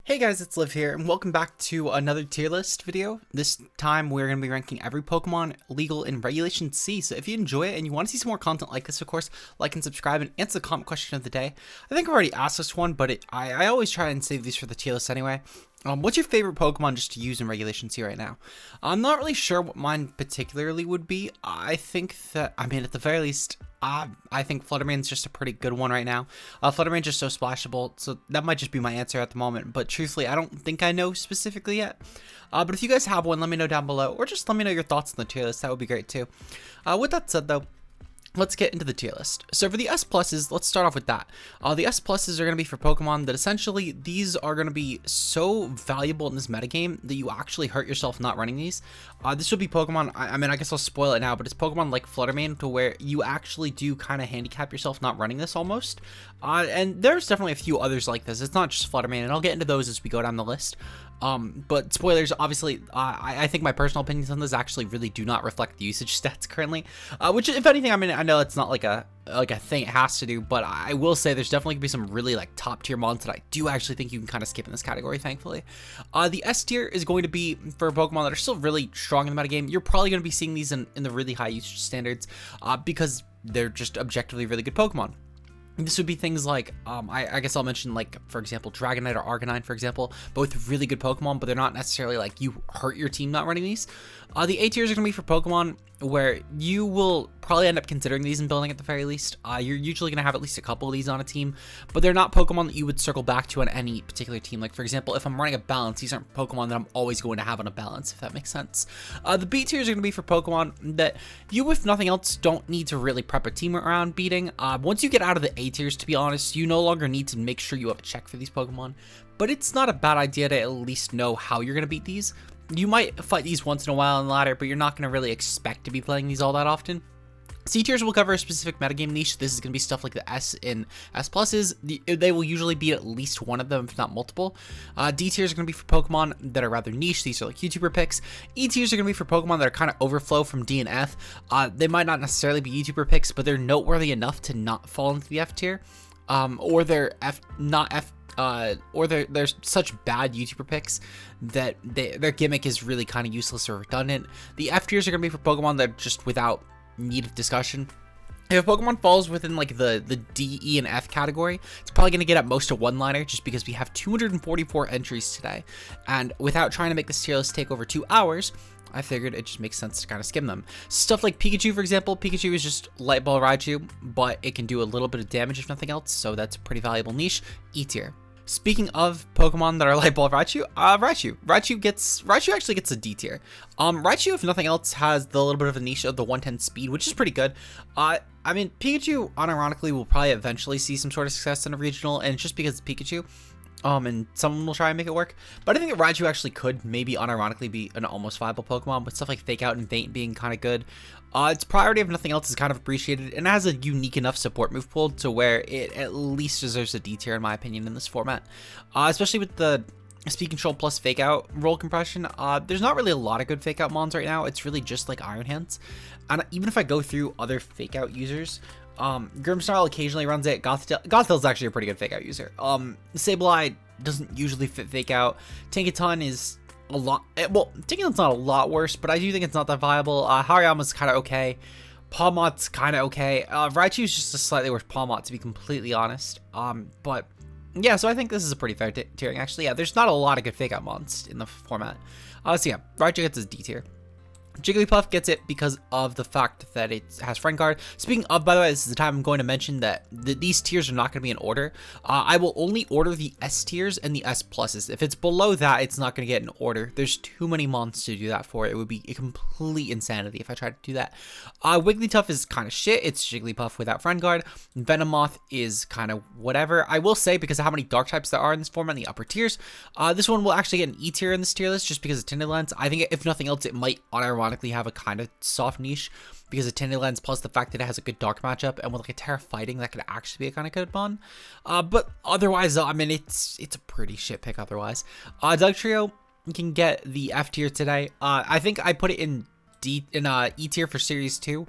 Hey guys, it's Liv here, and welcome back to another tier list video. This time we're going to be ranking every Pokemon legal in Regulation C, so if you enjoy it and you want to see some more content like this, of course, like and subscribe and answer the comment question of the day. I think I've already asked this one, but I always try and save these for the tier list anyway. What's your favorite Pokemon just to use in Regulation C right now? I'm not really sure what mine particularly would be. I think that, at the very least, I think Flutter Mane's just a pretty good one right now. Flutter Mane's just so splashable, so that might just be my answer at the moment. But truthfully, I don't think I know specifically yet. But if you guys have one, let me know down below, or just let me know your thoughts on the tier list. That would be great too. With that said, though, let's get into the tier list. So for the S pluses, let's start off with that. The S pluses are going to be for Pokemon that essentially these are going to be so valuable in this metagame that you actually hurt yourself not running these. This would be Pokemon, I guess I'll spoil it now, but it's Pokemon like Flutter Mane to where you actually do kind of handicap yourself not running this almost. And there's definitely a few others like this. It's not just Flutter Mane, and I'll get into those as we go down the list. But spoilers, obviously, I think my personal opinions on this actually really do not reflect the usage stats currently, which if anything, I know it's not like a thing it has to do, but I will say there's definitely gonna be some really like top tier mons that I do actually think you can kind of skip in this category, thankfully. The S tier is going to be for Pokemon that are still really strong in the metagame. You're probably going to be seeing these in the really high usage standards, because they're just objectively really good Pokemon. This would be things like, I guess I'll mention, like, for example, Dragonite or Arcanine, for example, both really good Pokemon, but they're not necessarily like you hurt your team not running these. The A tiers are going to be for Pokemon where you will probably end up considering these in building at the very least. You're usually going to have at least a couple of these on a team, but they're not Pokemon that you would circle back to on any particular team. Like, for example, if I'm running a balance, these aren't Pokemon that I'm always going to have on a balance, if that makes sense. The B tiers are going to be for Pokemon that you, if nothing else, don't need to really prep a team around beating. Once you get out of the A tiers, to be honest, you no longer need to make sure you have a check for these Pokemon, but it's not a bad idea to at least know how you're going to beat these. You might fight these once in a while in ladder, but you're not going to really expect to be playing these all that often. C tiers will cover a specific metagame niche. This is going to be stuff like the S in S pluses. They will usually be at least one of them, if not multiple. D tiers are going to be for Pokemon that are rather niche. These are like YouTuber picks. E tiers are going to be for Pokemon that are kind of overflow from D and F. They might not necessarily be YouTuber picks, but they're noteworthy enough to not fall into the F tier. Or they're or they're such bad YouTuber picks that their gimmick is really kind of useless or redundant. The F tiers are going to be for Pokemon that are just without need of discussion. If a Pokemon falls within like the D, E, and F category, it's probably going to get at most a one-liner just because we have 244 entries today. And without trying to make this tier list take over 2 hours, I figured it just makes sense to kind of skim them. Stuff like Pikachu, for example. Pikachu is just Light Ball Raichu, but it can do a little bit of damage if nothing else, so that's a pretty valuable niche. E tier. Speaking of Pokemon that are Light Ball Raichu, Raichu actually gets a D tier. Raichu, if nothing else, has the little bit of a niche of the 110 speed, which is pretty good. Pikachu, unironically, will probably eventually see some sort of success in a regional, and it's just because it's Pikachu. And someone will try and make it work. But I think that Raichu actually could maybe unironically be an almost viable Pokemon, with stuff like Fake Out and Faint being kind of good. Its priority, if nothing else, is kind of appreciated, and it has a unique enough support move pool to where it at least deserves a D tier, in my opinion, in this format. Especially with the Speed Control plus Fake Out roll compression. There's not really a lot of good Fake Out mons right now. It's really just like Iron Hands. And even if I go through other Fake Out users, Grimmsnarl occasionally runs it. Gothitelle is actually a pretty good Fake Out user. Sableye doesn't usually fit Fake Out. Tinkaton is a lot, well, Tinkaton's not a lot worse, but I do think it's not that viable. Hariyama's kind of okay. Palmot's kind of okay. Raichu's just a slightly worse Palmot, to be completely honest. But yeah, so I think this is a pretty fair tiering, actually. Yeah, there's not a lot of good Fake Out mons in the format. So yeah, Raichu gets his D tier. Jigglypuff gets it because of the fact that it has Friend Guard. Speaking of, by the way, this is the time I'm going to mention that these tiers are not going to be in order. I will only order the S tiers and the S pluses. If it's below that, it's not going to get in order. There's too many mons to do that for. It would be a complete insanity if I tried to do that. Wigglytuff is kind of shit. It's Jigglypuff without Friend Guard. Venomoth is kind of whatever. I will say, because of how many dark types there are in this format in the upper tiers, this one will actually get an E tier in this tier list just because of Tinted Lens. I think if nothing else, it might unironically have a kind of soft niche because of Tinted Lens, plus the fact that it has a good dark matchup, and with like a Terra Fighting, that could actually be a kind of good one. But otherwise, it's a pretty shit pick otherwise. Dugtrio can get the F tier today. I think I put it in E tier for Series 2.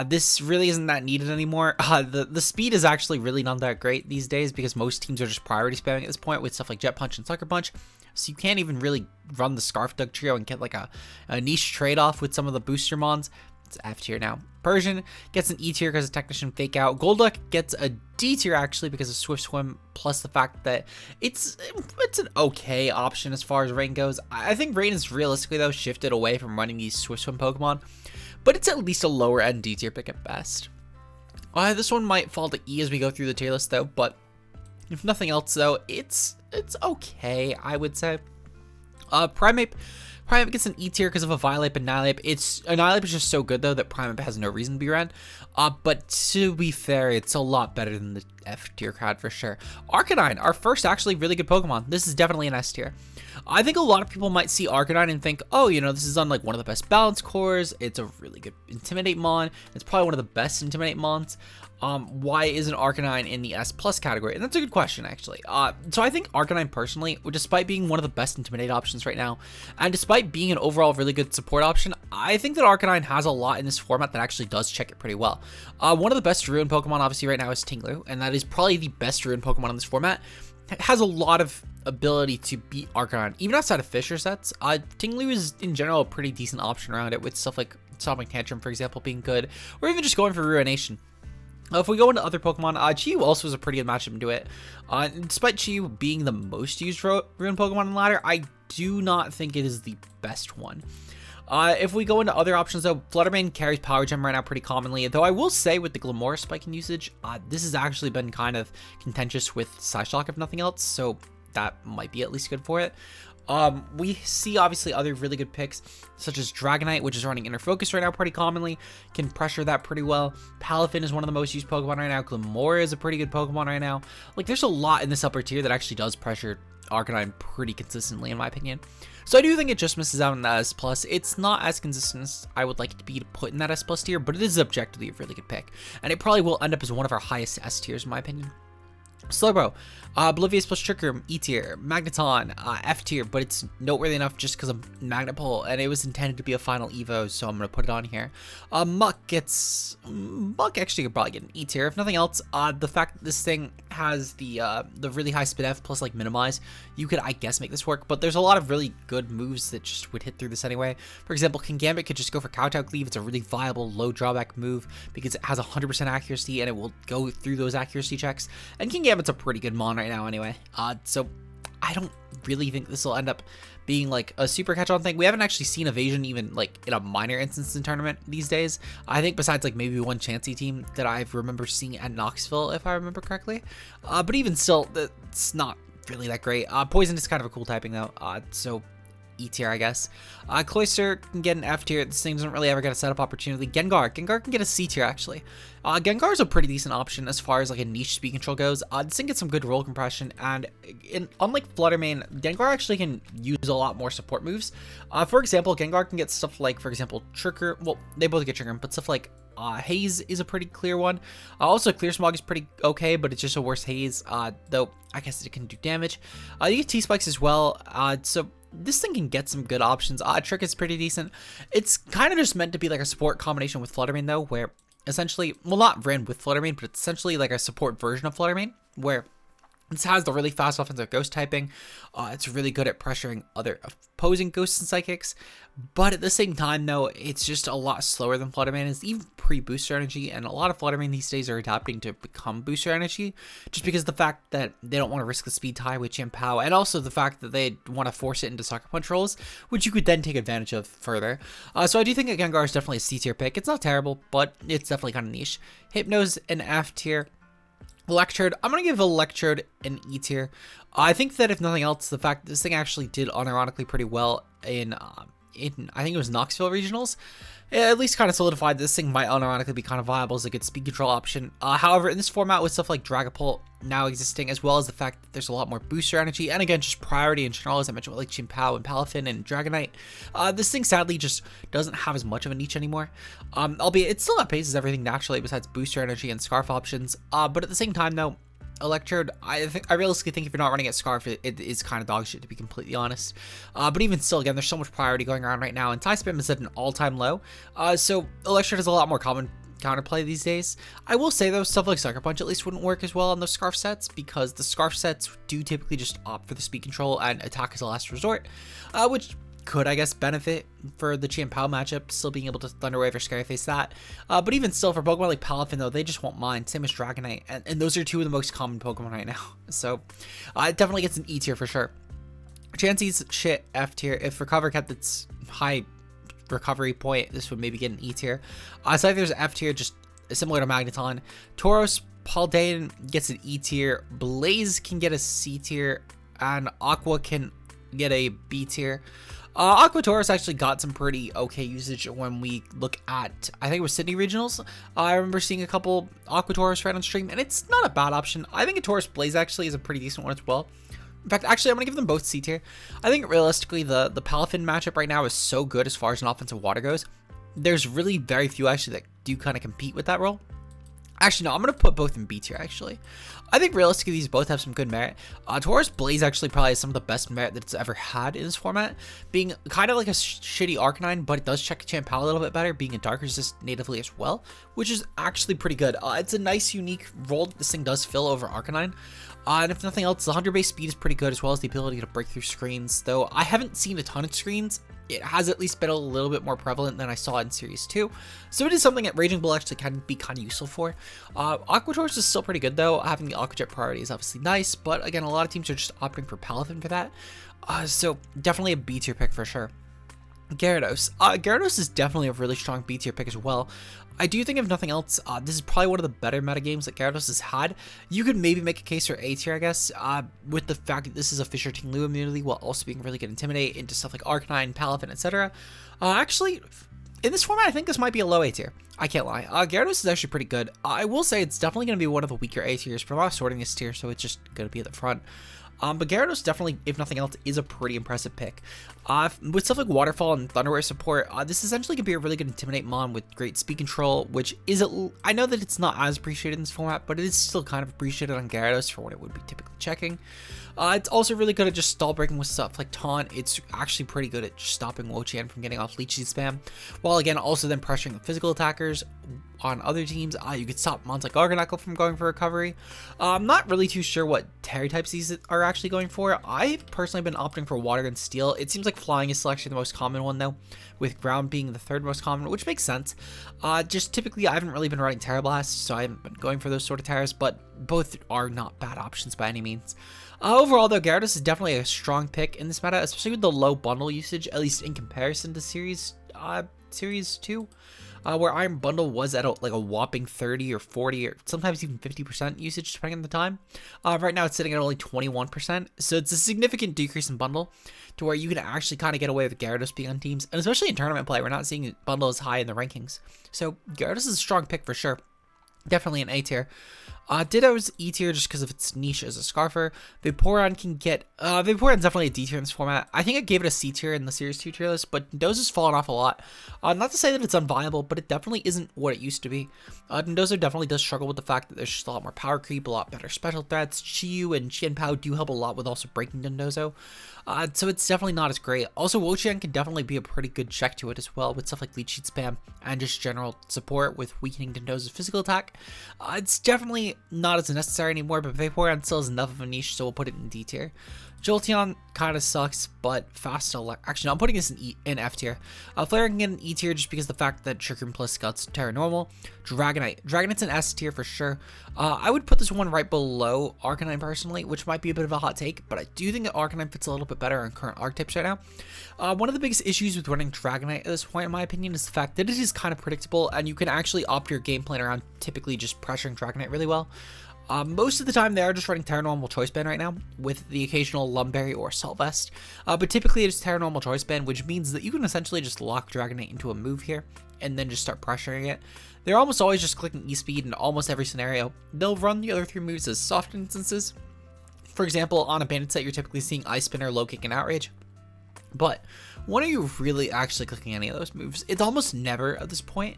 This really isn't that needed anymore. The speed is actually really not that great these days because most teams are just priority spamming at this point with stuff like Jet Punch and Sucker Punch. So you can't even really run the Scarf Dug trio and get like a niche trade-off with some of the booster mons. It's F tier now. Persian gets an E tier because of Technician Fake Out. Golduck gets a D tier actually because of Swift Swim, plus the fact that it's an okay option as far as Rain goes. I think Rain is realistically though shifted away from running these Swift Swim Pokemon, but it's at least a lower end D tier pick at best. This one might fall to E as we go through the tier list though, but if nothing else though, it's okay, I would say. Primeape gets an E tier because of a Violape and Nihilape. Nihilape is just so good though that Primeape has no reason to be ran. But to be fair, it's a lot better than the F tier crowd for sure. Arcanine, our first actually really good Pokemon. This is definitely an S tier. I think a lot of people might see Arcanine and think, oh, you know, this is on like one of the best balance cores. It's a really good Intimidate Mon. It's probably one of the best Intimidate Mons. Why isn't Arcanine in the S plus category? And that's a good question, actually. So I think Arcanine personally, despite being one of the best Intimidate options right now, and despite being an overall really good support option, I think that Arcanine has a lot in this format that actually does check it pretty well. One of the best Ruin Pokemon obviously right now is ting-lu, and that is probably the best Ruin Pokemon in this format. It has a lot of ability to beat Arcanine, even outside of Fisher sets. ting-lu is in general a pretty decent option around it, with stuff like Stomping Tantrum, for example, being good, or even just going for Ruination. If we go into other Pokemon, Chi-Yu also is a pretty good matchup into it. Despite Chi-Yu being the most used Ruin Pokemon in the ladder, I do not think it is the best one. If we go into other options though, Flutter Mane carries Power Gem right now pretty commonly, though I will say with the Glimmora spike in usage, this has actually been kind of contentious with Psyshock if nothing else, so that might be at least good for it. We see obviously other really good picks such as Dragonite, which is running Inner Focus right now pretty commonly, can pressure that pretty well. Palafin is one of the most used Pokemon right now. Glimmora is a pretty good Pokemon right now. Like, there's a lot in this upper tier that actually does pressure Arcanine pretty consistently in my opinion. So I do think it just misses out on that S+. It's not as consistent as I would like it to be to put in that S+ tier, but it is objectively a really good pick. And it probably will end up as one of our highest S tiers in my opinion. Slowbro, Oblivious plus Trick Room, E tier. Magneton, F tier, but it's noteworthy enough just because of Magnapult, and it was intended to be a final Evo, so I'm going to put it on here. Muck actually could probably get an E tier, if nothing else. The fact that this thing has the really high Spin F plus like Minimize, you could, I guess, make this work, but there's a lot of really good moves that just would hit through this anyway. For example, Kingambit could just go for Kowtow Cleave. It's a really viable low drawback move because it has 100% accuracy and it will go through those accuracy checks, and Kingambit's a pretty good mon right now anyway. So I don't really think this will end up being like a super catch-on thing. We haven't actually seen Evasion even like in a minor instance in tournament these days. I think besides like maybe one Chansey team that I remember seeing at Knoxville, if I remember correctly. But even still, it's not really that great. Poison is kind of a cool typing though. So E tier, I guess. Cloyster can get an F tier. This thing doesn't really ever get a setup opportunity. Gengar can get a C tier actually. Gengar is a pretty decent option as far as like a niche speed control goes. This thing gets some good roll compression, and unlike Flutter Mane, Gengar actually can use a lot more support moves. For example, Gengar can get stuff like, for example, Trigger. Well, they both get Trigger, but stuff like Haze is a pretty clear one. Also, Clear Smog is pretty okay, but it's just a worse Haze, though I guess it can do damage. You get T-Spikes as well, so this thing can get some good options. Trick is pretty decent. It's kind of just meant to be like a support combination with Flutter Mane though, where essentially, well, not ran with Flutter Mane, but it's essentially like a support version of Flutter Mane, where this has the really fast offensive ghost typing. It's really good at pressuring other opposing ghosts and psychics, but at the same time though, it's just a lot slower than Flutter Mane is, even pre-booster energy, and a lot of Flutter Mane these days are adapting to become booster energy, just because of the fact that they don't want to risk the speed tie with chien-pao, and also the fact that they want to force it into Sucker Punch rolls, which you could then take advantage of further. So I do think that Gengar is definitely a C tier pick. It's not terrible, but it's definitely kind of niche. Hypno's an F tier. Electrode, I'm going to give Electrode an E tier. I think that if nothing else, the fact that this thing actually did unironically pretty well in I think it was Knoxville Regionals, it at least kind of solidified this thing might unironically be kind of viable as a good speed control option. However, in this format with stuff like Dragapult now existing, as well as the fact that there's a lot more booster energy, and again, just priority in general, as I mentioned with like chien-pao and Palafin and Dragonite, this thing sadly just doesn't have as much of a niche anymore. Albeit it still outpaces everything naturally besides booster energy and Scarf options, but at the same time though, Electrode, I realistically think if you're not running at Scarf, it is kind of dog shit, to be completely honest. But even still, again, there's so much priority going around right now, and tie spam is at an all-time low. So Electrode is a lot more common counterplay these days. I will say though, stuff like Sucker Punch at least wouldn't work as well on those Scarf sets, because the Scarf sets do typically just opt for the speed control and attack as a last resort, which could, I guess, benefit for the chien-pao matchup, still being able to Thunder Wave or Scary Face that. But even still, for Pokemon like Palafin though, they just won't mind, same as Dragonite, and those are two of the most common Pokemon right now. So it definitely gets an E tier for sure. Chansey's shit F tier. If Recover kept its high recovery point, this would maybe get an E tier. Scyther's F tier, just similar to Magneton. Tauros, Paldean gets an E tier. Blaze can get a C tier, and Aqua can get a B tier. Aqua Tauros actually got some pretty okay usage when we look at, I think it was Sydney Regionals. I remember seeing a couple Aqua Tauros right on stream, and it's not a bad option. I think a Tauros Blaze actually is a pretty decent one as well. In fact, actually, I'm going to give them both C tier. I think realistically, the Palafin matchup right now is so good as far as an offensive water goes. There's really very few actually that do kind of compete with that role. Actually, no, I'm going to put both in B tier, actually. I think realistically, these both have some good merit. Tauros Blaze actually probably has some of the best merit that it's ever had in this format, being kind of like a shitty Arcanine, but it does check chien-pao a little bit better, being a Dark Resist natively as well, which is actually pretty good. It's a nice, unique role that this thing does fill over Arcanine. And if nothing else, the 100 base speed is pretty good, as well as the ability to break through screens, though I haven't seen a ton of screens. It has at least been a little bit more prevalent than I saw in Series 2. So it is something that Raging Bull actually can be kind of useful for. Aqua Tauros is still pretty good though. Having the Aqua Jet priority is obviously nice, but again, a lot of teams are just opting for Palafin for that. So definitely a B tier pick for sure. Gyarados. Gyarados is definitely a really strong B tier pick as well. I do think, if nothing else, this is probably one of the better metagames that Gyarados has had. You could maybe make a case for A tier, I guess, with the fact that this is a Fisher ting-lu immunity, while also being really good Intimidate into stuff like Arcanine, Palafin, etc. Actually, in this format, I think this might be a low A tier. I can't lie. Gyarados is actually pretty good. I will say it's definitely going to be one of the weaker A tiers, but I'm not sorting this tier, so it's just going to be at the front. But Gyarados definitely, if nothing else, is a pretty impressive pick. With stuff like Waterfall and Thunder Wave support, this essentially could be a really good Intimidate Mon with great speed control, which is, I know that it's not as appreciated in this format, but it is still kind of appreciated on Gyarados for what it would be typically checking. It's also really good at just stall breaking with stuff like Taunt. It's actually pretty good at just stopping wo-chien from getting off leech seed spam, while again also then pressuring the physical attackers on other teams. You could stop mons like Garchomp from going for recovery. I'm not really too sure what Terry types these are actually going for. I've personally been opting for Water and Steel. It seems like Flying is actually the most common one though, with Ground being the third most common, which makes sense. Just typically I haven't really been running Terra Blast, so I haven't been going for those sort of Terras, but both are not bad options by any means. Overall though, Gyarados is definitely a strong pick in this meta, especially with the low bundle usage, at least in comparison to Series 2. Where Iron Bundle was at like a whopping 30 or 40 or sometimes even 50% usage depending on the time. Right now it's sitting at only 21%, so it's a significant decrease in bundle to where you can actually kind of get away with Gyarados being on teams, and especially in tournament play, we're not seeing bundle as high in the rankings. So Gyarados is a strong pick for sure. Definitely an A tier. Ditto's E tier just because of its niche as a Scarfer. Vaporeon can get, Vaporeon's definitely a D tier in this format. I think I gave it a C tier in the Series 2 tier list, but Dondozo has fallen off a lot. Not to say that it's unviable, but it definitely isn't what it used to be. Dondozo definitely does struggle with the fact that there's just a lot more power creep, a lot better special threats. Chi-Yu and chien-pao do help a lot with also breaking Dondozo. So it's definitely not as great. Also, wo-chien can definitely be a pretty good check to it as well, with stuff like leech seed spam and just general support with weakening Dondozo's physical attack. It's definitely not as necessary anymore, but Vaporeon still has enough of a niche, so we'll put it in D tier. Jolteon kind of sucks, but fast actually, no, I'm putting this in F tier. Flare can get an E tier just because the fact that Trick Room plus Guts Terra Normal. Dragonite's an S tier for sure. I would put this one right below Arcanine personally, which might be a bit of a hot take, but I do think that Arcanine fits a little bit better on current archetypes right now. One of the biggest issues with running Dragonite at this point, in my opinion, is the fact that it is kind of predictable, and you can actually opt your game plan around typically just pressuring Dragonite really well. Most of the time they are just running Terra Normal Choice Band right now, with the occasional Lumberry or Assault Vest, but typically it is Terra Normal Choice Band, which means that you can essentially just lock Dragonite into a move here, and then just start pressuring it. They're almost always just clicking E-Speed in almost every scenario. They'll run the other three moves as soft instances. For example, on a Bandit set, you're typically seeing Ice Spinner, Low Kick, and Outrage. But when are you really actually clicking any of those moves? It's almost never at this point.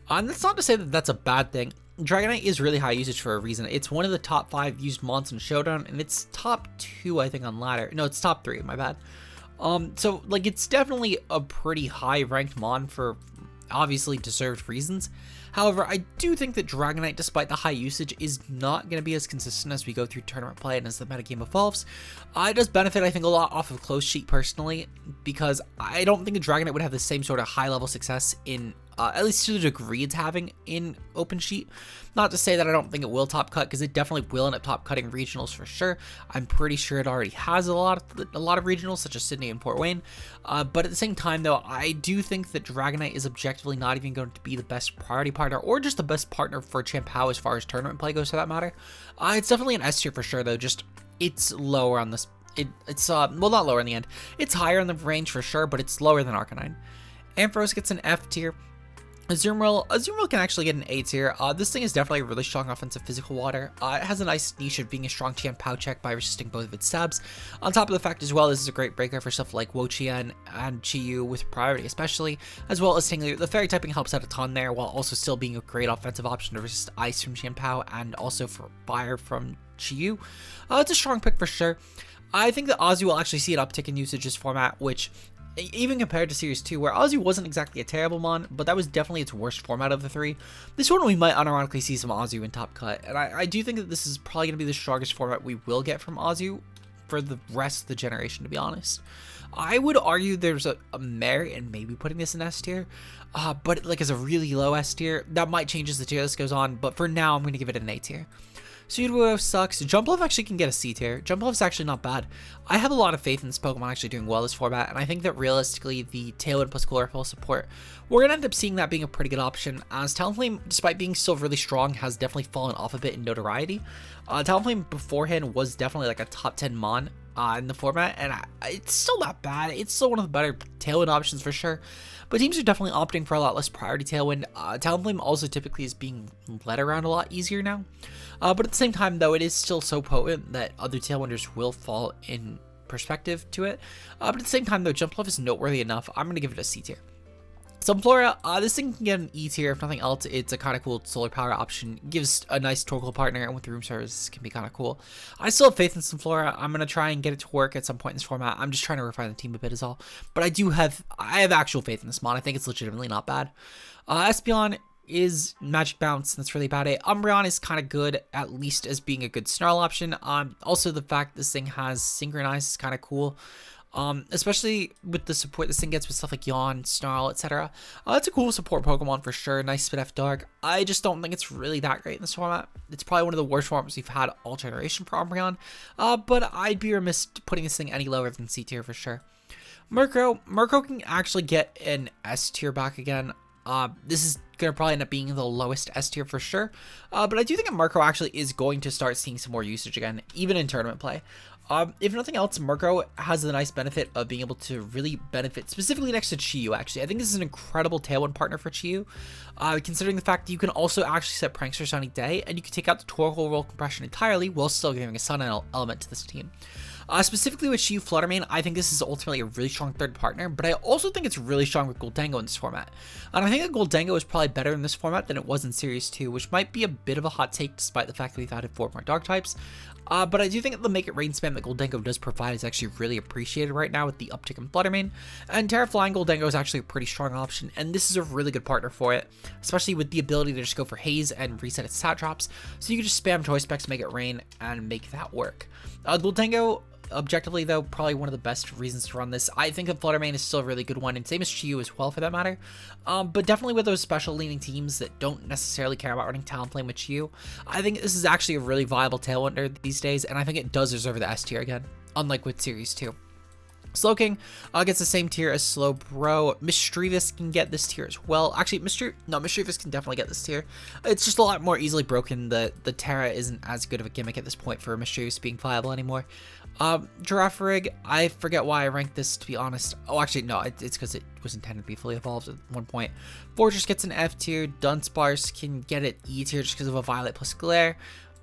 And that's not to say that that's a bad thing. Dragonite is really high usage for a reason. It's one of the top 5 used mons in Showdown, and it's top 2, I think, on ladder. No, it's top 3, my bad. So, like, it's definitely a pretty high ranked mon for obviously deserved reasons. However, I do think that Dragonite, despite the high usage, is not going to be as consistent as we go through tournament play and as the metagame evolves. It does benefit, I think, a lot off of Close Sheet personally, because I don't think a Dragonite would have the same sort of high-level success in, at least to the degree it's having in Open Sheet. Not to say that I don't think it will top cut, because it definitely will end up top cutting regionals for sure. I'm pretty sure it already has a lot of regionals, such as Sydney and Port Wayne. But at the same time, though, I do think that Dragonite is objectively not even going to be the best priority partner, or just the best partner for chien-pao as far as tournament play goes, for that matter. It's definitely an S tier for sure, though. Just it's lower on this. It's well, not lower in the end. It's higher in the range for sure, but it's lower than Arcanine. Ampharos gets an F tier. Azumarill can actually get an A tier. This thing is definitely a really strong offensive physical water. It has a nice niche of being a strong chien-pao check by resisting both of its stabs. On top of the fact as well, this is a great breaker for stuff like wo-chien and Chi-Yu with priority especially, as well as ting-lu. The fairy typing helps out a ton there, while also still being a great offensive option to resist ice from chien-pao and also for fire from Chi-Yu. It's a strong pick for sure. I think that Ozzy will actually see an uptick in usage this format, which, even compared to Series 2, where Ozzy wasn't exactly a terrible mon, but that was definitely its worst format of the three, this one we might unironically see some Ozzy in top cut, and I do think that this is probably going to be the strongest format we will get from Ozzy for the rest of the generation, to be honest. I would argue there's a merit in maybe putting this in S tier, but like as a really low S tier. That might change as the tier list goes on, but for now I'm going to give it an A tier. Sudowoodo sucks. Jumpluff actually can get a C tier. Jumpluff's actually not bad. I have a lot of faith in this Pokemon actually doing well this format, and I think that realistically the Tailwind plus Chlorophyll support, we're going to end up seeing that being a pretty good option, as Talonflame, despite being still really strong, has definitely fallen off a bit in notoriety. Talonflame beforehand was definitely like a top 10 mon in the format, and it's still not bad. It's still one of the better Tailwind options for sure, but teams are definitely opting for a lot less priority Tailwind. Talonflame also typically is being led around a lot easier now, but at the same time though, it is still so potent that other Tailwinders will fall in perspective to it. But at the same time though, Jumpluff is noteworthy enough. I'm going to give it a C tier. Sunflora, this thing can get an E tier. If nothing else, it's a kind of cool solar power option. Gives a nice Torkoal partner, and with room service can be kind of cool. I still have faith in Sunflora. I'm going to try and get it to work at some point in this format. I'm just trying to refine the team a bit is all. But I have actual faith in this mon. I think it's legitimately not bad. Espeon is Magic Bounce, and that's really about it. Umbreon is kind of good, at least as being a good Snarl option. Also the fact this thing has Synchronize is kind of cool. Especially with the support this thing gets with stuff like Yawn, Snarl, etc. It's a cool support Pokemon for sure. Nice Spit F Dark. I just don't think it's really that great in this format. It's probably one of the worst formats we've had all generation for Umbreon. But I'd be remiss putting this thing any lower than C tier for sure. Murkrow can actually get an S tier back again. This is going to probably end up being the lowest S tier for sure. But I do think that Murkrow actually is going to start seeing some more usage again, even in tournament play. If nothing else, Murkrow has the nice benefit of being able to really benefit specifically next to Chi-Yu, actually. I think this is an incredible Tailwind partner for Chi-Yu, considering the fact that you can also actually set Prankster Sunny Day, and you can take out the Torkoal Roll Compression entirely while still giving a Sun element to this team. Specifically with Chi-Yu Flutter Mane, I think this is ultimately a really strong third partner, but I also think it's really strong with Goldengo in this format. And I think that Goldengo is probably better in this format than it was in Series 2, which might be a bit of a hot take despite the fact that we've added 4 more Dark types. But I do think that the Make It Rain spam that Goldengo does provide is actually really appreciated right now with the uptick in Flutter Mane. And Terra Flying Goldengo is actually a pretty strong option, and this is a really good partner for it, especially with the ability to just go for Haze and reset its stat drops. So you can just spam Choice Specs, Make It Rain, and make that work. Goldengo, objectively though, probably one of the best reasons to run this. I think that Flutter Mane is still a really good one, and same as Chi-Yu as well for that matter. But definitely with those special leaning teams that don't necessarily care about running Talonflame with Chi-Yu, I think this is actually a really viable Tailwinder these days, and I think it does deserve the S tier again, unlike with Series 2. Slowking gets the same tier as Slowbro. Mischievous can get this tier as well. Actually, Mischievous can definitely get this tier. It's just a lot more easily broken. The Terra isn't as good of a gimmick at this point for Mischievous being viable anymore. Girafarig, I forget why I ranked this, to be honest. Oh, actually, no, it's because it was intended to be fully evolved at one point. Fortress gets an F tier. Dunsparce can get an E tier just because of a Violet plus Glare.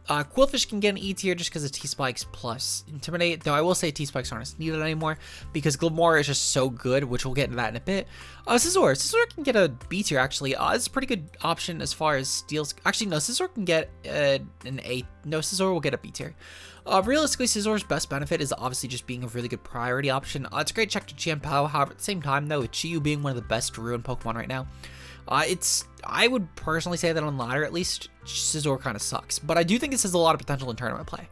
Quillfish can get an E tier just because of T-Spikes plus Intimidate, though I will say T-Spikes aren't as needed anymore because Glimmer is just so good, which we'll get into that in a bit. Scizor can get a B tier actually. It's a pretty good option as far as steals. Actually, no, Scizor can get an A. No, Scizor will get a B tier. Realistically, Scizor's best benefit is obviously just being a really good priority option. It's a great check to chien-pao, however, at the same time though, with Chi-Yu being one of the best Ruin Pokemon right now, I would personally say that on ladder, at least, Scizor kind of sucks. But I do think this has a lot of potential in tournament play.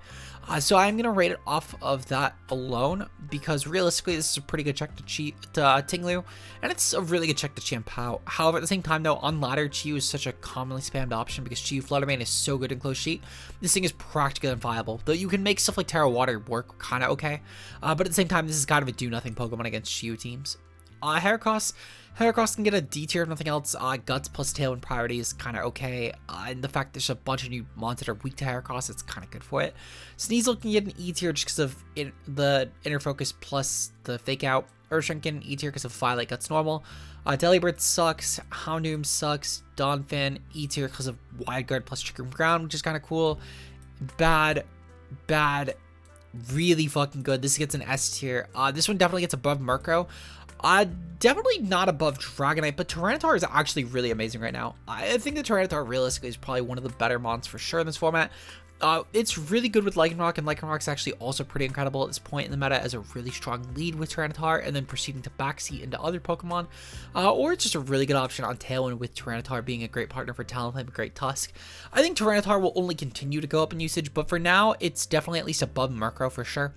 So I'm going to rate it off of that alone, because realistically, this is a pretty good check to ting-lu, and it's a really good check to chien-pao. However, at the same time, though, on ladder, Chi-Yu is such a commonly spammed option because Chi-Yu Flutter Mane is so good in close sheet. This thing is practically unviable, though you can make stuff like Terra Water work kind of okay. But at the same time, this is kind of a do-nothing Pokemon against Chi-Yu teams. Heracross can get a D tier if nothing else. Guts plus Tailwind priority is kind of okay. And the fact there's a bunch of new monsters that are weak to Heracross, it's kind of good for it. Sneasel can get an E tier just because of the Inner Focus plus the Fake Out. Urshiken can E tier because of Violet Guts normal. Delibird sucks. Houndoom sucks. Donphan E tier because of Wide Guard plus Trick Room Ground, which is kind of cool. Bad. Really fucking good. This gets an S tier. This one definitely gets above Murkrow. Definitely not above Dragonite, but Tyranitar is actually really amazing right now. I think the Tyranitar realistically is probably one of the better mons for sure in this format. It's really good with Lycanroc, and Lycanroc's actually also pretty incredible at this point in the meta as a really strong lead with Tyranitar, and then proceeding to backseat into other Pokemon. Or it's just a really good option on Tailwind with Tyranitar being a great partner for Talonflame, a great Tusk. I think Tyranitar will only continue to go up in usage, but for now, it's definitely at least above Murkrow for sure.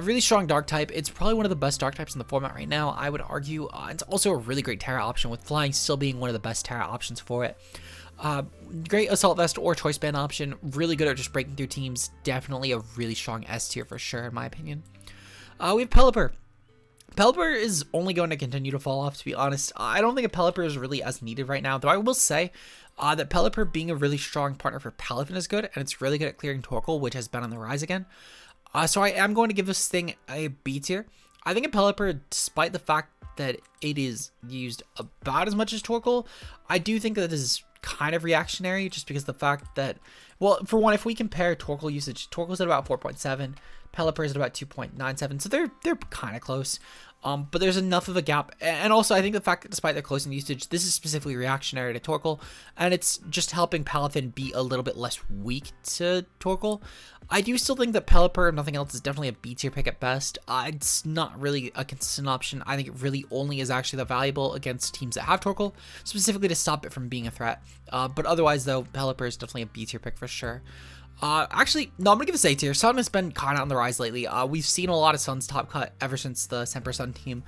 Really strong Dark type. It's probably one of the best Dark types in the format right now, I would argue. It's also a really great Terra option, with Flying still being one of the best Terra options for it. Great Assault Vest or Choice Band option. Really good at just breaking through teams. Definitely a really strong S tier for sure, in my opinion. We have Pelipper. Pelipper is only going to continue to fall off, to be honest. I don't think a Pelipper is really as needed right now, though I will say that Pelipper being a really strong partner for Palafin is good, and it's really good at clearing Torkoal, which has been on the rise again. So I am going to give this thing a B tier. I think a Pelipper, despite the fact that it is used about as much as Torkoal, I do think that this is kind of reactionary, just because the fact that, well, for one, if we compare Torkoal usage, Torkoal's at about 4.7, Pelipper's at about 2.97, so they're kind of close. But there's enough of a gap, and also I think the fact that despite their close in usage, this is specifically reactionary to Torkoal, and it's just helping Palafin be a little bit less weak to Torkoal. I do still think that Pelipper, if nothing else, is definitely a B tier pick at best. It's not really a consistent option. I think it really only is actually that valuable against teams that have Torkoal, specifically to stop it from being a threat. But otherwise, though, Pelipper is definitely a B tier pick for sure. Actually, no, I'm gonna give this A tier. Sun has been kind of on the rise lately. We've seen a lot of Sun's top cut ever since the Semper Sun team,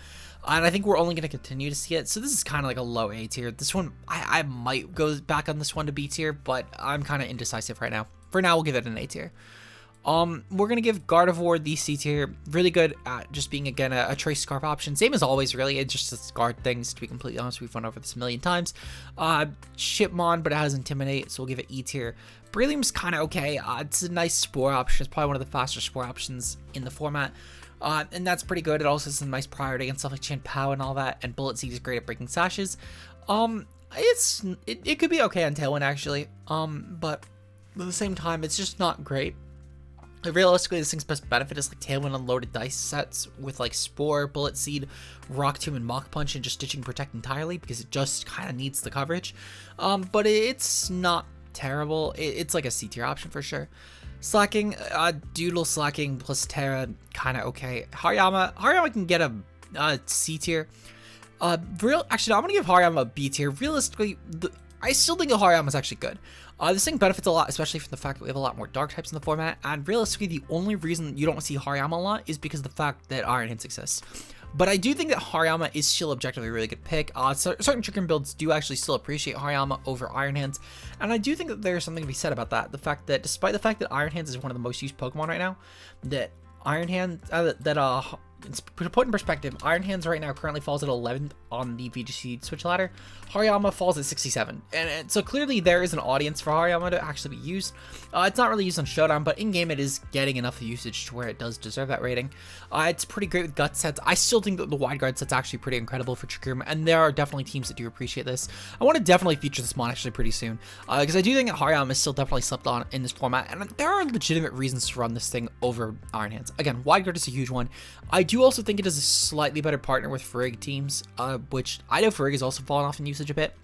and I think we're only gonna continue to see it. So this is kind of like a low A tier. This one, I might go back on this one to B tier, but I'm kind of indecisive right now. For now, we'll give it an A tier. We're gonna give Gardevoir the C tier. Really good at just being, again, a Trace Scarf option. Same as always, really. It just does guard things, to be completely honest. We've run over this a million times. Shipmon, but it has Intimidate, so we'll give it E tier. Breloom's kind of okay. It's a nice Spore option. It's probably one of the faster Spore options in the format. And that's pretty good. It also has some nice priority and stuff like chien-pao and all that. And Bullet Seed is great at breaking sashes. It could be okay on Tailwind, actually. But at the same time, it's just not great. Realistically, this thing's best benefit is like Tailwind unloaded dice sets with like Spore, Bullet Seed, Rock Tomb, and Mach Punch, and just Stitching Protect entirely, because it just kind of needs the coverage. But it's not terrible. It's like a C tier option for sure. Slacking, Doodle Slacking plus Terra, kind of okay. Hariyama can get a C tier. Actually, no, I'm gonna give Hariyama a B tier. Realistically, I still think Hariyama is actually good. This thing benefits a lot, especially from the fact that we have a lot more Dark types in the format, and realistically, the only reason you don't see Hariyama a lot is because of the fact that Iron Hints exists. But I do think that Hariyama is still objectively a really good pick. Certain Trick Room builds do actually still appreciate Hariyama over Iron Hands, and I do think that there's something to be said about that. The fact that, despite the fact that Iron Hands is one of the most used Pokemon right now, that to put in perspective, Iron Hands right now currently falls at 11th on the VGC Switch ladder. Hariyama falls at 67, and so clearly there is an audience for Hariyama to actually be used. It's not really used on Showdown, but in-game it is getting enough usage to where it does deserve that rating. It's pretty great with Gut sets. I still think that the Wide Guard set's actually pretty incredible for Trick Room, and there are definitely teams that do appreciate this. I want to definitely feature this mon actually pretty soon, because I do think that Hariyama is still definitely slept on in this format, and there are legitimate reasons to run this thing over Iron Hands. Again, Wide Guard is a huge one. I do also think it is a slightly better partner with Frigg teams, which I know Frigg has also fallen off in usage a bit,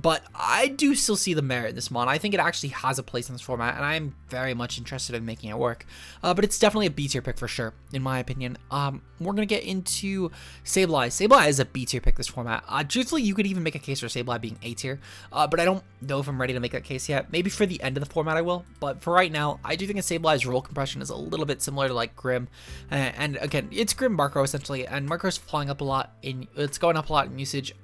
but I do still see the merit in this mon. I think it actually has a place in this format, and I'm very much interested in making it work. But it's definitely a B tier pick for sure, in my opinion. We're gonna get into Sableye. Sableye is a B tier pick this format. Truthfully, you could even make a case for Sableye being A tier, but I don't know if I'm ready to make that case yet. Maybe for the end of the format I will, but for right now, I do think that Sableye's roll compression is a little bit similar to like Grim, and again, it's Grim Marco essentially, and Marco's flying up a lot it's going up a lot in usage,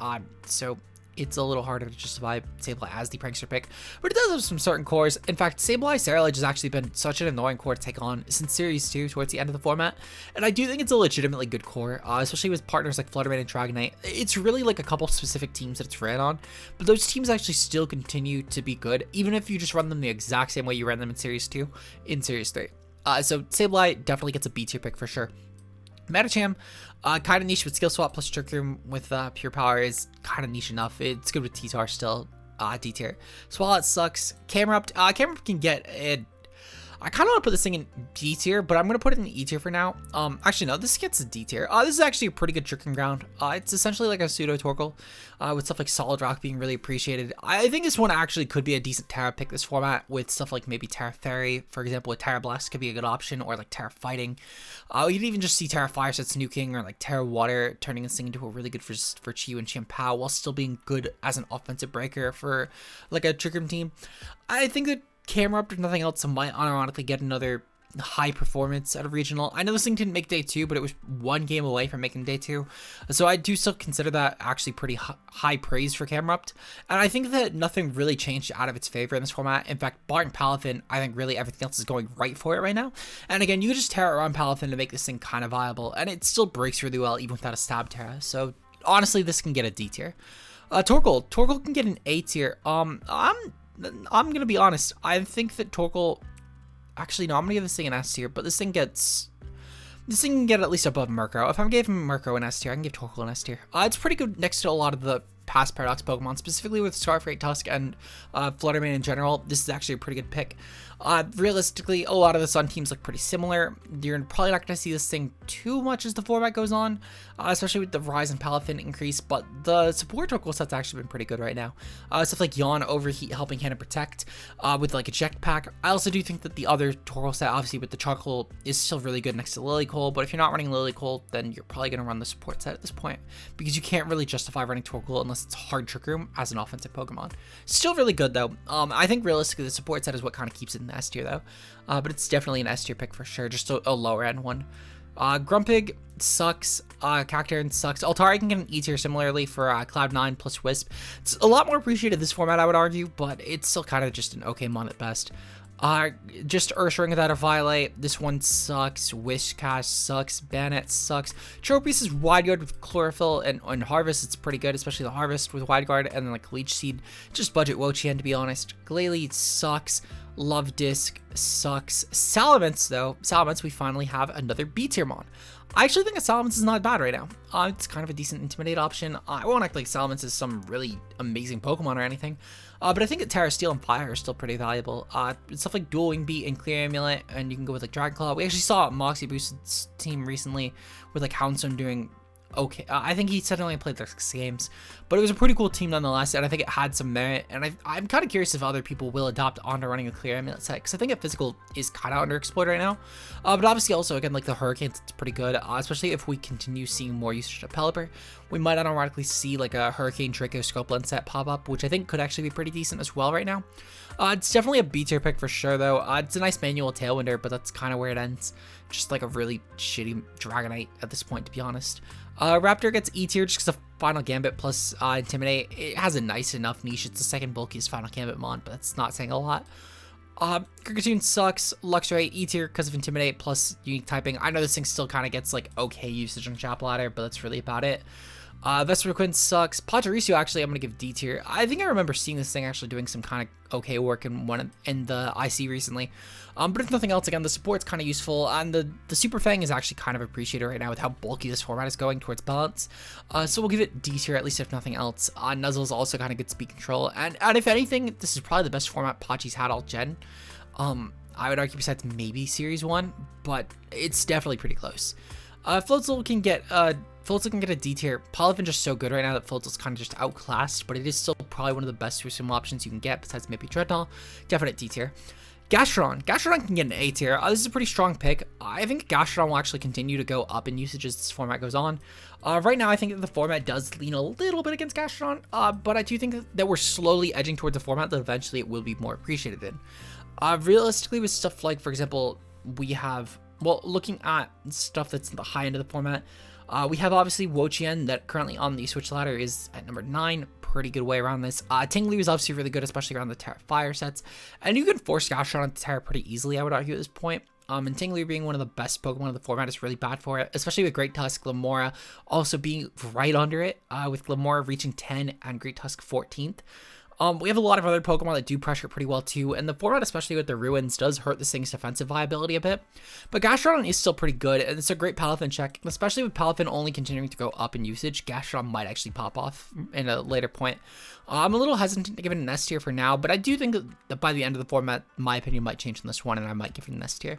so it's a little harder to justify Sableye as the prankster pick, but it does have some certain cores. In fact, Sableye Serralage has actually been such an annoying core to take on since Series 2 towards the end of the format, and I do think it's a legitimately good core, especially with partners like Flutter Mane and Dragonite. It's really like a couple specific teams that it's ran on, but those teams actually still continue to be good, even if you just run them the exact same way you ran them in Series 2 in Series 3. So Sableye definitely gets a B tier pick for sure. Medicham, kind of niche with Skill Swap plus Trick Room with Pure Power is kind of niche enough. It's good with T-Tar still, D tier. Swalot sucks. Camerupt, Camerupt can get it. I kind of want to put this thing in D tier, but I'm going to put it in E tier for now. Actually, no, this gets a D tier. This is actually a pretty good tricking ground. It's essentially like a pseudo Torkoal, with stuff like Solid Rock being really appreciated. I think this one actually could be a decent Terra pick this format, with stuff like maybe Terra Fairy, for example, with Terra Blast could be a good option, or like Terra Fighting. You can even just see Terra Fire Sets nuking, or like Terra Water turning this thing into a really good for Chi and chien-pao, while still being good as an offensive breaker for like a Trick Room team. I think that Camerupt, if nothing else, might unironically get another high performance at a regional. I know this thing didn't make day 2, but it was one game away from making day 2, so I do still consider that actually pretty high praise for Camerupt, and I think that nothing really changed out of its favor in this format. In fact, barring Palafin, I think really everything else is going right for it right now, and again, you can just Terra around Palafin to make this thing kind of viable, and it still breaks really well even without a stab Terra, so honestly, this can get a D tier. Torkoal can get an A tier. I'm gonna be honest. I think that Torkoal. Actually, no. I'm gonna give this thing an S tier, but this thing can get at least above Murkrow. If I'm giving Murkrow an S tier, I can give Torkoal an S tier. It's pretty good next to a lot of the past Paradox Pokemon, specifically with Starfreight Tusk and Flutter Mane in general. This is actually a pretty good pick. Realistically, a lot of the Sun teams look pretty similar. You're probably not going to see this thing too much as the format goes on, especially with the Rise and Palafin increase, but the support Torkoal set's actually been pretty good right now. Stuff like Yawn, Overheat, helping Hand and Protect, with like a Jetpack. I also do think that the other Torkoal set, obviously with the Charcoal, is still really good next to Lilycole, but if you're not running Lilycole, then you're probably going to run the support set at this point, because you can't really justify running Torkoal unless it's hard Trick Room as an offensive Pokemon. Still really good though. I think realistically the support set is what kind of keeps it in the S tier though, but it's definitely an S tier pick for sure, just a lower end one. Grumpig sucks, Cacturne sucks. Altari can get an E tier similarly for Cloud9 plus Wisp. It's a lot more appreciated this format, I would argue, but it's still kind of just an okay mon at best. Just Ursaring without a Violate. This one sucks. Wishcash sucks. Banette sucks. Tropius is Wide Guard with Chlorophyll, and Harvest, it's pretty good, especially the Harvest with Wide Guard, and then like Leech Seed. Just budget wo-chien, to be honest. Glalie sucks. Love Disc sucks. Salamence, though. Salamence, we finally have another B tier mon. I actually think a Salamence is not bad right now. It's kind of a decent Intimidate option. I won't act like Salamence is some really amazing Pokemon or anything, but I think that Terra Steel and Fire are still pretty valuable. Stuff like Dual Wing Beat and Clear Amulet, and you can go with like Dragon Claw. We actually saw Moxie Boosted's team recently with like Houndstone doing okay. I think he said only played like 6 games, but it was a pretty cool team nonetheless, and I think it had some merit, and I'm kind of curious if other people will adopt onto running a Clear Amulet set, because I think that physical is kind of underexplored right now, but obviously also, again, like the Hurricanes, it's pretty good, especially if we continue seeing more usage of Pelipper. We might automatically see like a Hurricane Draco Scope Lens set pop up, which I think could actually be pretty decent as well right now. It's definitely a B tier pick for sure though. It's a nice manual Tailwinder, but that's kind of where it ends. Just like a really shitty Dragonite at this point, to be honest. Raptor gets E tier just because of Final Gambit plus Intimidate. It has a nice enough niche. It's the second bulkiest Final Gambit mon, but that's not saying a lot. Kricketune sucks. Luxray E tier because of Intimidate plus unique typing. I know this thing still kind of gets like okay usage on Chapel Ladder, but that's really about it. Vesperquin sucks. Pachirisu, actually, I'm going to give D tier. I think I remember seeing this thing actually doing some kind of okay work in the IC recently. But if nothing else, again, the support's kind of useful, and the Super Fang is actually kind of appreciated right now with how bulky this format is going towards balance. So we'll give it D tier, at least if nothing else. Nuzzle is also kind of good speed control, and if anything, this is probably the best format Pachi's had all gen. I would argue besides maybe Series 1, but it's definitely pretty close. Floatzel can get a D tier. Palafin just so good right now that Floatzel's kind of just outclassed, but it is still probably one of the best swim options you can get besides maybe Dreadnought. Definite D tier. Gastrodon can get an A tier. This is a pretty strong pick. I think Gastrodon will actually continue to go up in usage as this format goes on. Right now, I think that the format does lean a little bit against Gastrodon, but I do think that we're slowly edging towards a format that eventually it will be more appreciated in. Realistically, with stuff like, for example, we have, well, looking at stuff that's in the high end of the format, we have obviously wo-chien that currently on the Switch ladder is at number 9. Pretty good way around this. ting-lu is obviously really good, especially around the Terra Fire sets. And you can force Gastrodon on Terra pretty easily, I would argue, at this point. And ting-lu being one of the best Pokemon of the format is really bad for it, especially with Great Tusk, Glimmora also being right under it, with Glimmora reaching 10 and Great Tusk 14th. We have a lot of other Pokemon that do pressure pretty well too, and the format, especially with the Ruins, does hurt this thing's defensive viability a bit. But Gastrodon is still pretty good, and it's a great Palafin check, especially with Palafin only continuing to go up in usage. Gastrodon might actually pop off in a later point. I'm a little hesitant to give it an S tier for now, but I do think that by the end of the format, my opinion might change on this one, and I might give it an S tier.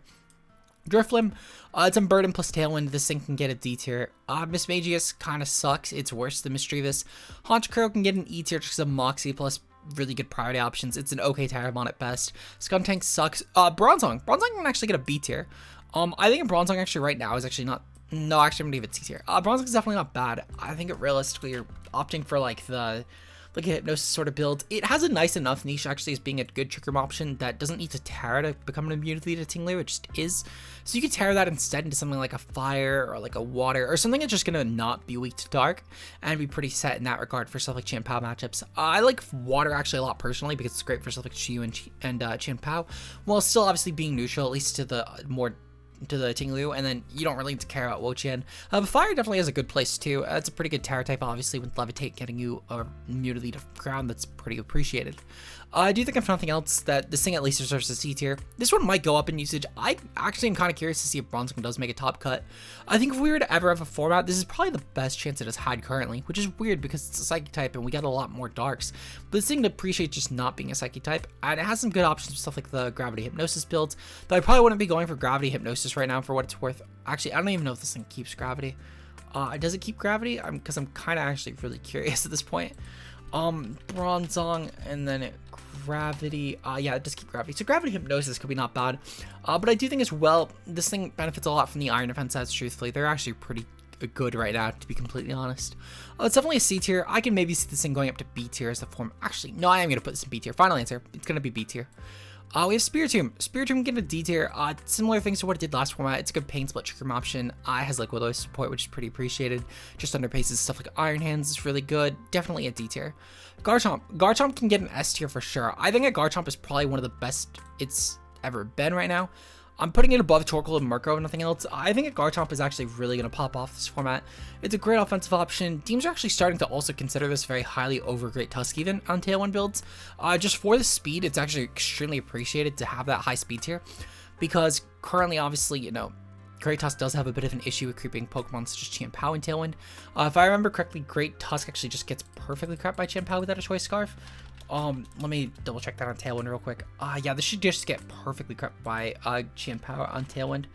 Drifloon, it's Unburden plus Tailwind. This thing can get a D tier. Mismagius kind of sucks. It's worse than Mischievous. Honchkrow can get an E tier just because of Moxie plus really good priority options. It's an okay Terramon at best. Skuntank sucks. Bronzong can actually get a B tier. I think Bronzong actually right now is actually not. No, actually, I'm gonna give it C tier. Bronzong is definitely not bad. I think it realistically you're opting for like a Hypnosis sort of build. It has a nice enough niche actually as being a good trick room option that doesn't need to Terra to become an immunity to ting-lu. It just is. So you could Terra that instead into something like a fire or like a water or something that's just gonna not be weak to dark and be pretty set in that regard for stuff like chien-pao matchups. I like water actually a lot personally because it's great for stuff like Chiyu and chien-pao, while still obviously being neutral at least to the ting-lu, and then you don't really need to care about wo-chien. But fire definitely has a good place too. It's a pretty good Terra type, obviously, with Levitate getting you a immunity to ground that's pretty appreciated. I do think, if nothing else, that this thing at least deserves a C tier. This one might go up in usage. I actually am kind of curious to see if Bronzong does make a top cut. I think if we were to ever have a format, this is probably the best chance it has had currently, which is weird because it's a Psychic type and we got a lot more Darks. But this thing appreciates just not being a Psychic type, and it has some good options for stuff like the Gravity Hypnosis builds, though I probably wouldn't be going for Gravity Hypnosis right now for what it's worth. Actually, I don't even know if this thing keeps Gravity. Does it keep Gravity? Because I'm kind of actually really curious at this point. Bronzong, and then Gravity. Yeah, it does keep Gravity. So Gravity Hypnosis could be not bad. But I do think as well, this thing benefits a lot from the Iron Defense sets, truthfully. They're actually pretty good right now, to be completely honest. It's definitely a C tier. I can maybe see this thing going up to B tier as the form. Actually, no, I am going to put this in B tier. Final answer. It's going to be B tier. We have Spiritomb. Spiritomb can get a D tier. Similar things to what it did last format. It's a good pain split trick room option. It has like Willow support, which is pretty appreciated. Just underpaces stuff like Iron Hands is really good. Definitely a D tier. Garchomp. Garchomp can get an S tier for sure. I think a Garchomp is probably one of the best it's ever been right now. I'm putting it above Torkoal and Murkrow and nothing else. I think a Garchomp is actually really going to pop off this format. It's a great offensive option. Teams are actually starting to also consider this very highly over Great Tusk even on Tailwind builds. Just for the speed, it's actually extremely appreciated to have that high speed tier, because currently, obviously, you know, Great Tusk does have a bit of an issue with creeping Pokemon such as chien-pao and Tailwind. If I remember correctly, Great Tusk actually just gets perfectly crept by chien-pao without a Choice Scarf. Let me double check that on Tailwind real quick. Yeah, this should just get perfectly crept by chien-pao on Tailwind,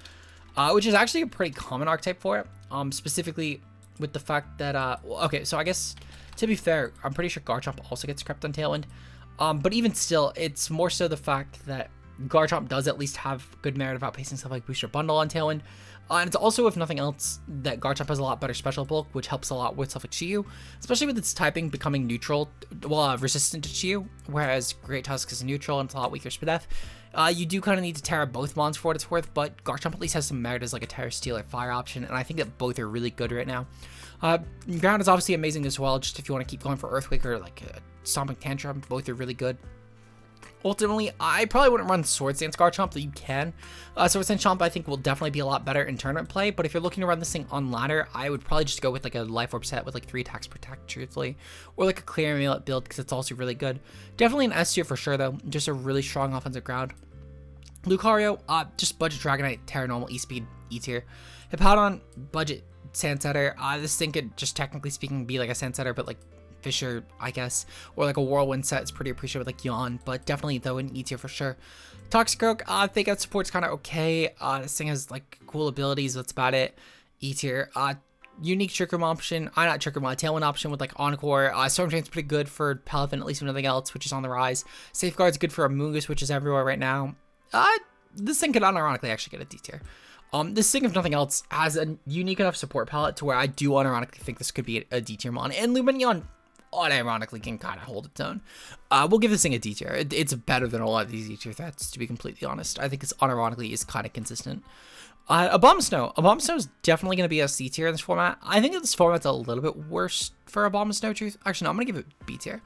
which is actually a pretty common archetype for it. Specifically with the fact that, okay, so I guess to be fair, I'm pretty sure Garchomp also gets crept on Tailwind. But even still, it's more so the fact that Garchomp does at least have good merit of outpacing stuff like Booster Bundle on Tailwind. And it's also, if nothing else, that Garchomp has a lot better special bulk, which helps a lot with stuff like Chiyu, especially with its typing becoming neutral, well, resistant to Chiyu, whereas Great Tusk is neutral and it's a lot weaker Spadef. You do kind of need to Terra both mons for what it's worth, but Garchomp at least has some merit as like a Terra Steel or Fire option, and I think that both are really good right now. Ground is obviously amazing as well, just if you want to keep going for Earthquake or like a Stomping Tantrum, both are really good. Ultimately, I probably wouldn't run Swords Dance Garchomp, though you can. Swords Dance Chomp, I think, will definitely be a lot better in tournament play, but if you're looking to run this thing on ladder, I would probably just go with like a Life Orb set with like 3 attacks protect, truthfully, or like a Clear Amulet build, because it's also really good. Definitely an S tier for sure, though. Just a really strong offensive ground. Lucario, just budget Dragonite, Terra Normal, E-Speed, E tier. Hippowdon, budget Sandsetter. This thing could just technically speaking be like a Sandsetter, but like Fisher, I guess, or like a Whirlwind set is pretty appreciated with like Yawn, but definitely though an E tier for sure. Toxicroak, I think that support's kind of okay. This thing has like cool abilities, that's about it. E tier. Unique Trick Room option, not Trick Room, Tailwind option with like Encore. Storm Drain's pretty good for Palafin, at least if nothing else, which is on the rise. Safeguard's good for Amoonguss, which is everywhere right now. This thing could unironically actually get a D tier. This thing, if nothing else, has a unique enough support palette to where I do unironically think this could be a D tier mon, and Lumineon unironically can kind of hold its own. We'll give this thing a D tier. It's better than a lot of these D tier threats, to be completely honest. I think this unironically is kind of consistent. Abomasnow is definitely going to be a C tier in this format. I think that this format's a little bit worse for Abomasnow, truth. Actually, no, I'm going to give it B tier.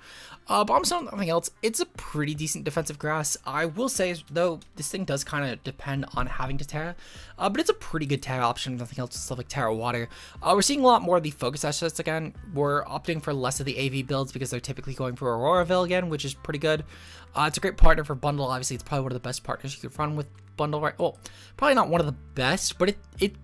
Abomasnow, nothing else, it's a pretty decent defensive grass. I will say, though, this thing does kind of depend on having to Terra, but it's a pretty good Terra option, nothing else, stuff like Terra Water. We're seeing a lot more of the focus assets again. We're opting for less of the AV builds because they're typically going for Auroraville again, which is pretty good. It's a great partner for Bundle. Obviously, it's probably one of the best partners you could run with Bundle, right? Well, probably not one of the best, but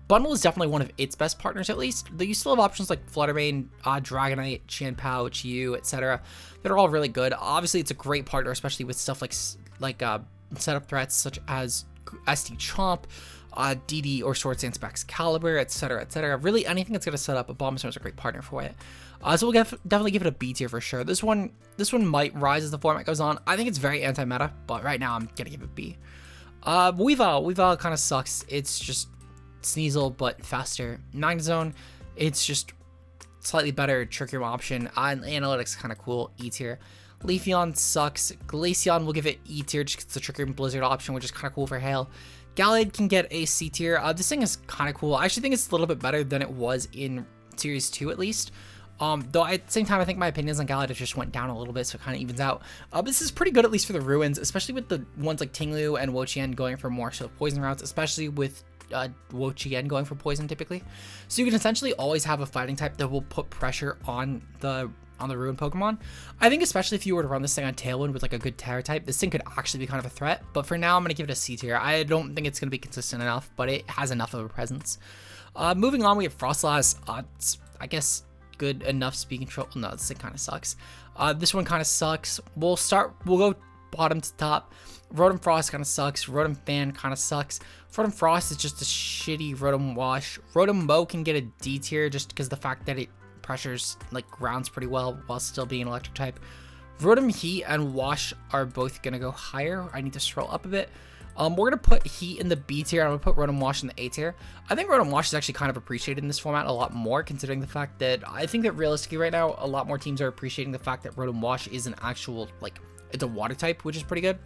Bundle is definitely one of its best partners, at least. You still have options like Flutter Mane, Dragonite, chien-pao, Chiyu, etc. that are all really good. Obviously, it's a great partner, especially with stuff like setup threats such as SD Chomp, DD or Sword Stance Excalibur, etc., etc. Really, anything that's going to set up Abomasnow is a great partner for it. So we'll definitely give it a B tier for sure. This one might rise as the format goes on. I think it's very anti-meta, but right now I'm gonna give it B. Weavile kind of sucks. It's just Sneasel, but faster. Magnezone, it's just slightly better Trick Room option. Analytics kind of cool, E tier. Leafeon sucks. Glaceon will give it E tier just because it's a Trick Room Blizzard option, which is kind of cool for Hail. Gallade can get a C tier. This thing is kind of cool. I actually think it's a little bit better than it was in Series 2 at least. Though at the same time, I think my opinions on Gallade just went down a little bit, so it kind of evens out. But this is pretty good, at least for the ruins, especially with the ones like Ting-lu and wo-chien going for more so poison routes, especially with wo-chien going for poison typically. So you can essentially always have a fighting type that will put pressure on the ruin Pokemon. I think especially if you were to run this thing on Tailwind with like a good Terra type, this thing could actually be kind of a threat. But for now, I'm going to give it a C tier. I don't think it's going to be consistent enough, but it has enough of a presence. Moving on, we have Frostlass. It's, I guess, good enough speed control. No, this thing kind of sucks. This one kind of sucks. We'll go bottom to top. Rotom Frost kind of sucks. Rotom Fan kind of sucks. Rotom Frost is just a shitty Rotom Wash. Rotom Mow can get a D tier just because the fact that it pressures like grounds pretty well while still being an electric type. Rotom Heat and Wash are both gonna go higher. I need to scroll up a bit. We're gonna put Heat in the B tier. I'm gonna put Rotom Wash in the A tier. I think Rotom Wash is actually kind of appreciated in this format a lot more, considering the fact that I think that realistically right now, a lot more teams are appreciating the fact that Rotom Wash is an actual, like, it's a water type, which is pretty good.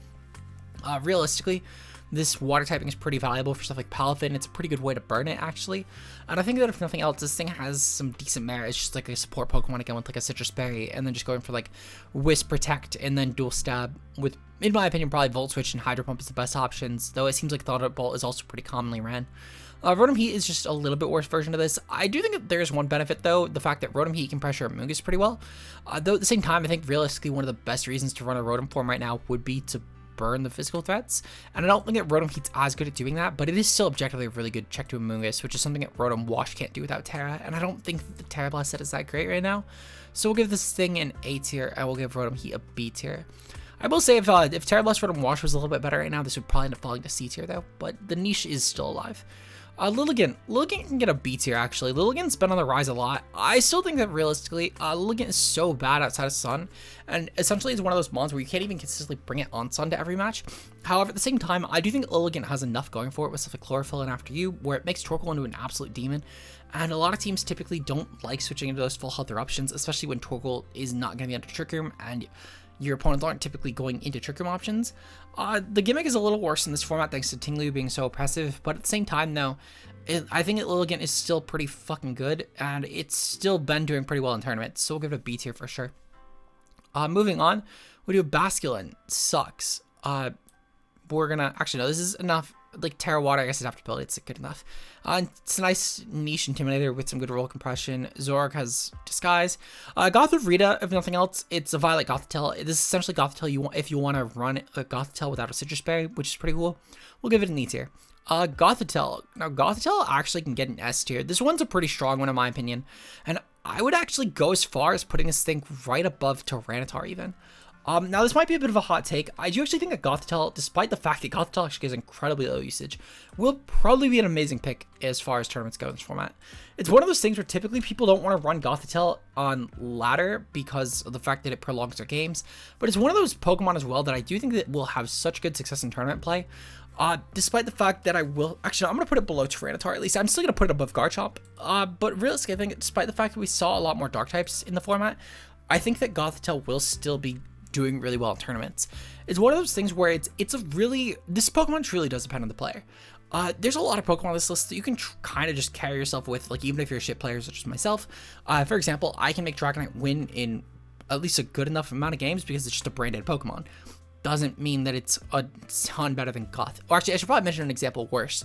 Realistically, this water typing is pretty valuable for stuff like Palafin. It's a pretty good way to burn it, actually. And I think that if nothing else, this thing has some decent merit. It's just like a support Pokemon again with like a Citrus Berry, and then just going for like Wisp, Protect, and then Dual Stab with, in my opinion, probably Volt Switch and Hydro Pump is the best options, though it seems like Thunderbolt is also pretty commonly ran. Rotom Heat is just a little bit worse version of this. I do think that there's one benefit, though, the fact that Rotom Heat can pressure Amoonguss pretty well. Though at the same time, I think realistically one of the best reasons to run a Rotom form right now would be to burn the physical threats, and I don't think that Rotom Heat's as good at doing that, but it is still objectively a really good check to Amoonguss, which is something that Rotom Wash can't do without Terra, and I don't think that the Terra Blast set is that great right now. So we'll give this thing an A tier, and we'll give Rotom Heat a B tier. I will say if Terra Blast Rotom Wash was a little bit better right now, this would probably end up falling to C tier though, but the niche is still alive. Lilligant can get a B tier actually. Lilligant's been on the rise a lot. I still think that realistically, Lilligant is so bad outside of Sun, and essentially it's one of those mons where you can't even consistently bring it on Sun to every match. However, at the same time, I do think Lilligant has enough going for it with stuff like Chlorophyll and After You, where it makes Torkoal into an absolute demon, and a lot of teams typically don't like switching into those full health eruptions, especially when Torkoal is not going to be under Trick Room, and your opponents aren't typically going into Trick Room options. The gimmick is a little worse in this format thanks to Ting-lu being so oppressive, but at the same time though, I think that Lilligant is still pretty fucking good, and it's still been doing pretty well in tournaments, so we'll give it a B tier for sure. Moving on, we do Basculin. Sucks. We're gonna, actually no, this is enough. Like Terra Water, I guess adaptability, it's good enough. It's a nice niche Intimidator with some good roll compression. Zorg has Disguise. Goth of Rita, if nothing else, it's a Violet Gothitelle. This is essentially Gothitelle if you want to run a Gothitelle without a Citrus Berry, which is pretty cool. We'll give it an E tier. Gothitelle. Now, Gothitelle actually can get an S tier. This one's a pretty strong one in my opinion, and I would actually go as far as putting this thing right above Tyranitar even. Now this might be a bit of a hot take. I do actually think that Gothitelle, despite the fact that Gothitelle actually gets incredibly low usage, will probably be an amazing pick as far as tournaments go in this format. It's one of those things where typically people don't want to run Gothitelle on ladder because of the fact that it prolongs their games, but it's one of those Pokemon as well that I do think that will have such good success in tournament play. Despite the fact that I'm going to put it below Tyranitar at least. I'm still going to put it above Garchomp, but realistically, I think despite the fact that we saw a lot more dark types in the format, I think that Gothitelle will still be doing really well in tournaments. It's one of those things where this Pokemon truly does depend on the player. There's a lot of Pokemon on this list that you can kind of just carry yourself with, like even if you're a shit player such as myself. For example, I can make Dragonite win in at least a good enough amount of games because it's just a brain dead Pokemon. Doesn't mean that it's a ton better than Goth. Or actually, I should probably mention an example worse.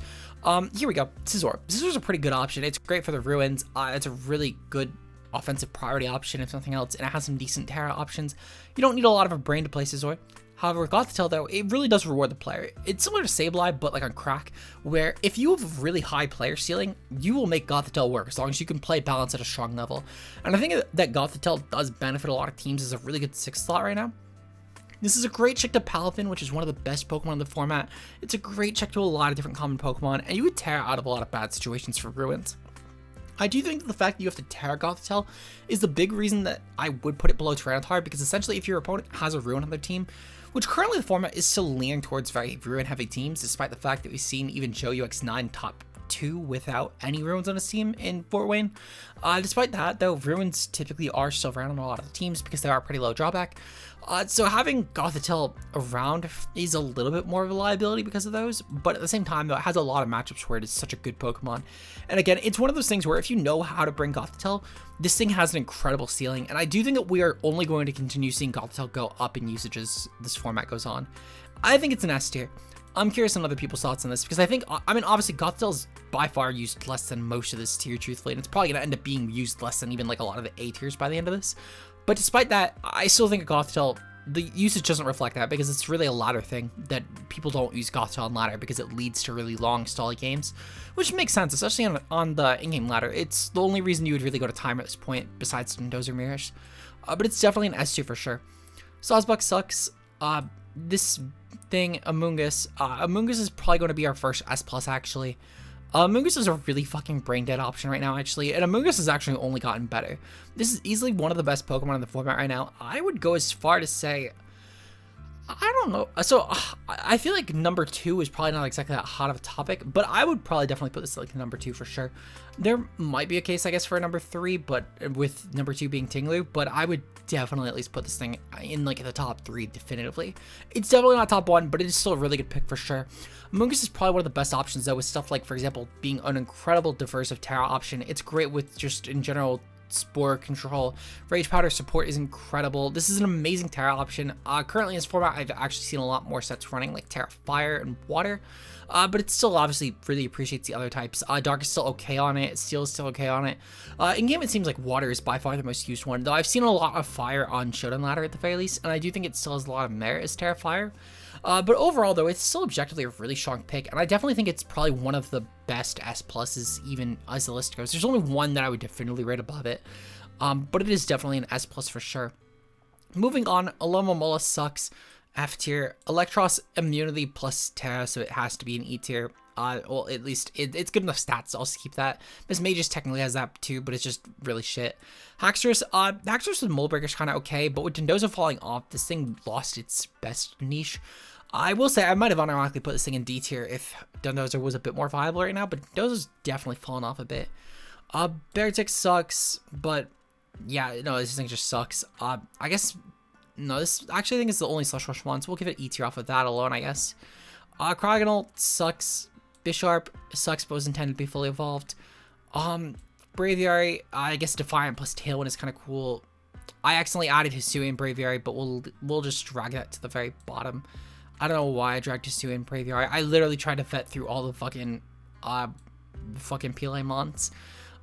Here we go. Scizor. Scizor's a pretty good option. It's great for the ruins. It's a really good offensive priority option if nothing else, and it has some decent Terra options. You don't need a lot of a brain to play Scizor. However, with Gothitelle though, it really does reward the player. It's similar to Sableye, but like on crack, where if you have a really high player ceiling, you will make Gothitelle work as long as you can play balance at a strong level. And I think that Gothitelle does benefit a lot of teams as a really good 6th slot right now. This is a great check to Palafin, which is one of the best Pokemon in the format. It's a great check to a lot of different common Pokemon, and you would tear out of a lot of bad situations for ruins. I do think that the fact that you have to Terra Gothitelle is the big reason that I would put it below Tyranitar, because essentially if your opponent has a Ruin on their team, which currently the format is still leaning towards very Ruin heavy teams, despite the fact that we've seen even Joe UX9 top 2 without any Ruins on his team in Fort Wayne. Despite that though, Ruins typically are still around on a lot of the teams because they are pretty low drawback. So having Gothitelle around is a little bit more of a liability because of those, but at the same time though, it has a lot of matchups where it is such a good Pokemon. And again, it's one of those things where if you know how to bring Gothitelle, this thing has an incredible ceiling, and I do think that we are only going to continue seeing Gothitelle go up in usage as this format goes on. I think it's an S tier. I'm curious on other people's thoughts on this, because I mean, obviously Gothitelle is by far used less than most of this tier, truthfully, and it's probably going to end up being used less than even like a lot of the A tiers by the end of this. But despite that, I still think Gothitelle, the usage doesn't reflect that, because it's really a ladder thing that people don't use Gothitelle on ladder because it leads to really long stally games, which makes sense, especially on the in-game ladder. It's the only reason you would really go to timer at this point besides Nindo's or Mirish. But it's definitely an S2 for sure. Sawsbuck sucks. This thing, Amoonguss. Amoonguss is probably going to be our first S+ actually. Amoonguss is a really fucking brain dead option right now, actually, and Amoonguss has actually only gotten better. This is easily one of the best Pokemon in the format right now. I would go as far to say, I don't know. So I feel like number 2 is probably not exactly that hot of a topic, but I would probably definitely put this like number 2 for sure. There might be a case, I guess, for a number 3, but with number 2 being ting-lu, but I would definitely at least put this thing in like the top 3 definitively. It's definitely not top 1, but it is still a really good pick for sure. Amoonguss is probably one of the best options though, with stuff like, for example, being an incredible diversive Terra option. It's great with just in general Spore control. Rage Powder support is incredible. This is an amazing Terra option. Currently in this format, I've actually seen a lot more sets running like Terra Fire and Water, but it still obviously really appreciates the other types. Dark is still okay on it. Steel is still okay on it. In game, it seems like Water is by far the most used one, though I've seen a lot of Fire on Showdown Ladder at the very least, and I do think it still has a lot of merit as Terra Fire. But overall, though, it's still objectively a really strong pick, and I definitely think it's probably one of the best S+s, even as the list goes. There's only one that I would definitively rate above it, but it is definitely an S+ for sure. Moving on, Alomomola sucks, F tier. Electros immunity plus Terra, so it has to be an E tier. Well, at least it's good enough stats, so I'll keep that. Miss Mages technically has that too, but it's just really shit. Haxorus, Haxorus with Mold Breaker's kind of okay, but with Dondozo falling off, this thing lost its best niche. I will say I might have unironically put this thing in D tier if Dondozo was a bit more viable right now, but Dondozo's definitely fallen off a bit. Beartic sucks, but yeah, no, this thing just sucks. I guess, no, this actually I think is the only Slush Rush one, so we'll give it E tier off of that alone, I guess. Cryogonal sucks. Bisharp sucks, but was intended to be fully evolved. Braviary, I guess Defiant plus Tailwind is kind of cool. I accidentally added Hisui and Braviary, but we'll just drag that to the very bottom. I don't know why I dragged Hisui and Braviary. I literally tried to vet through all the fucking PLA mons.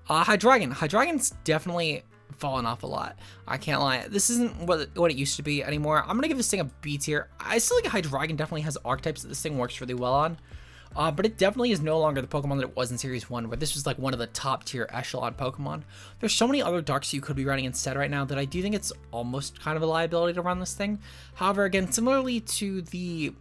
Hydreigon's definitely fallen off a lot. I can't lie. This isn't what it used to be anymore. I'm gonna give this thing a B tier. I still think Hydreigon definitely has archetypes that this thing works really well on. But it definitely is no longer the Pokemon that it was in Series 1, where this was like one of the top tier echelon Pokemon. There's so many other darks you could be running instead right now that I do think it's almost kind of a liability to run this thing. However, again, similarly to the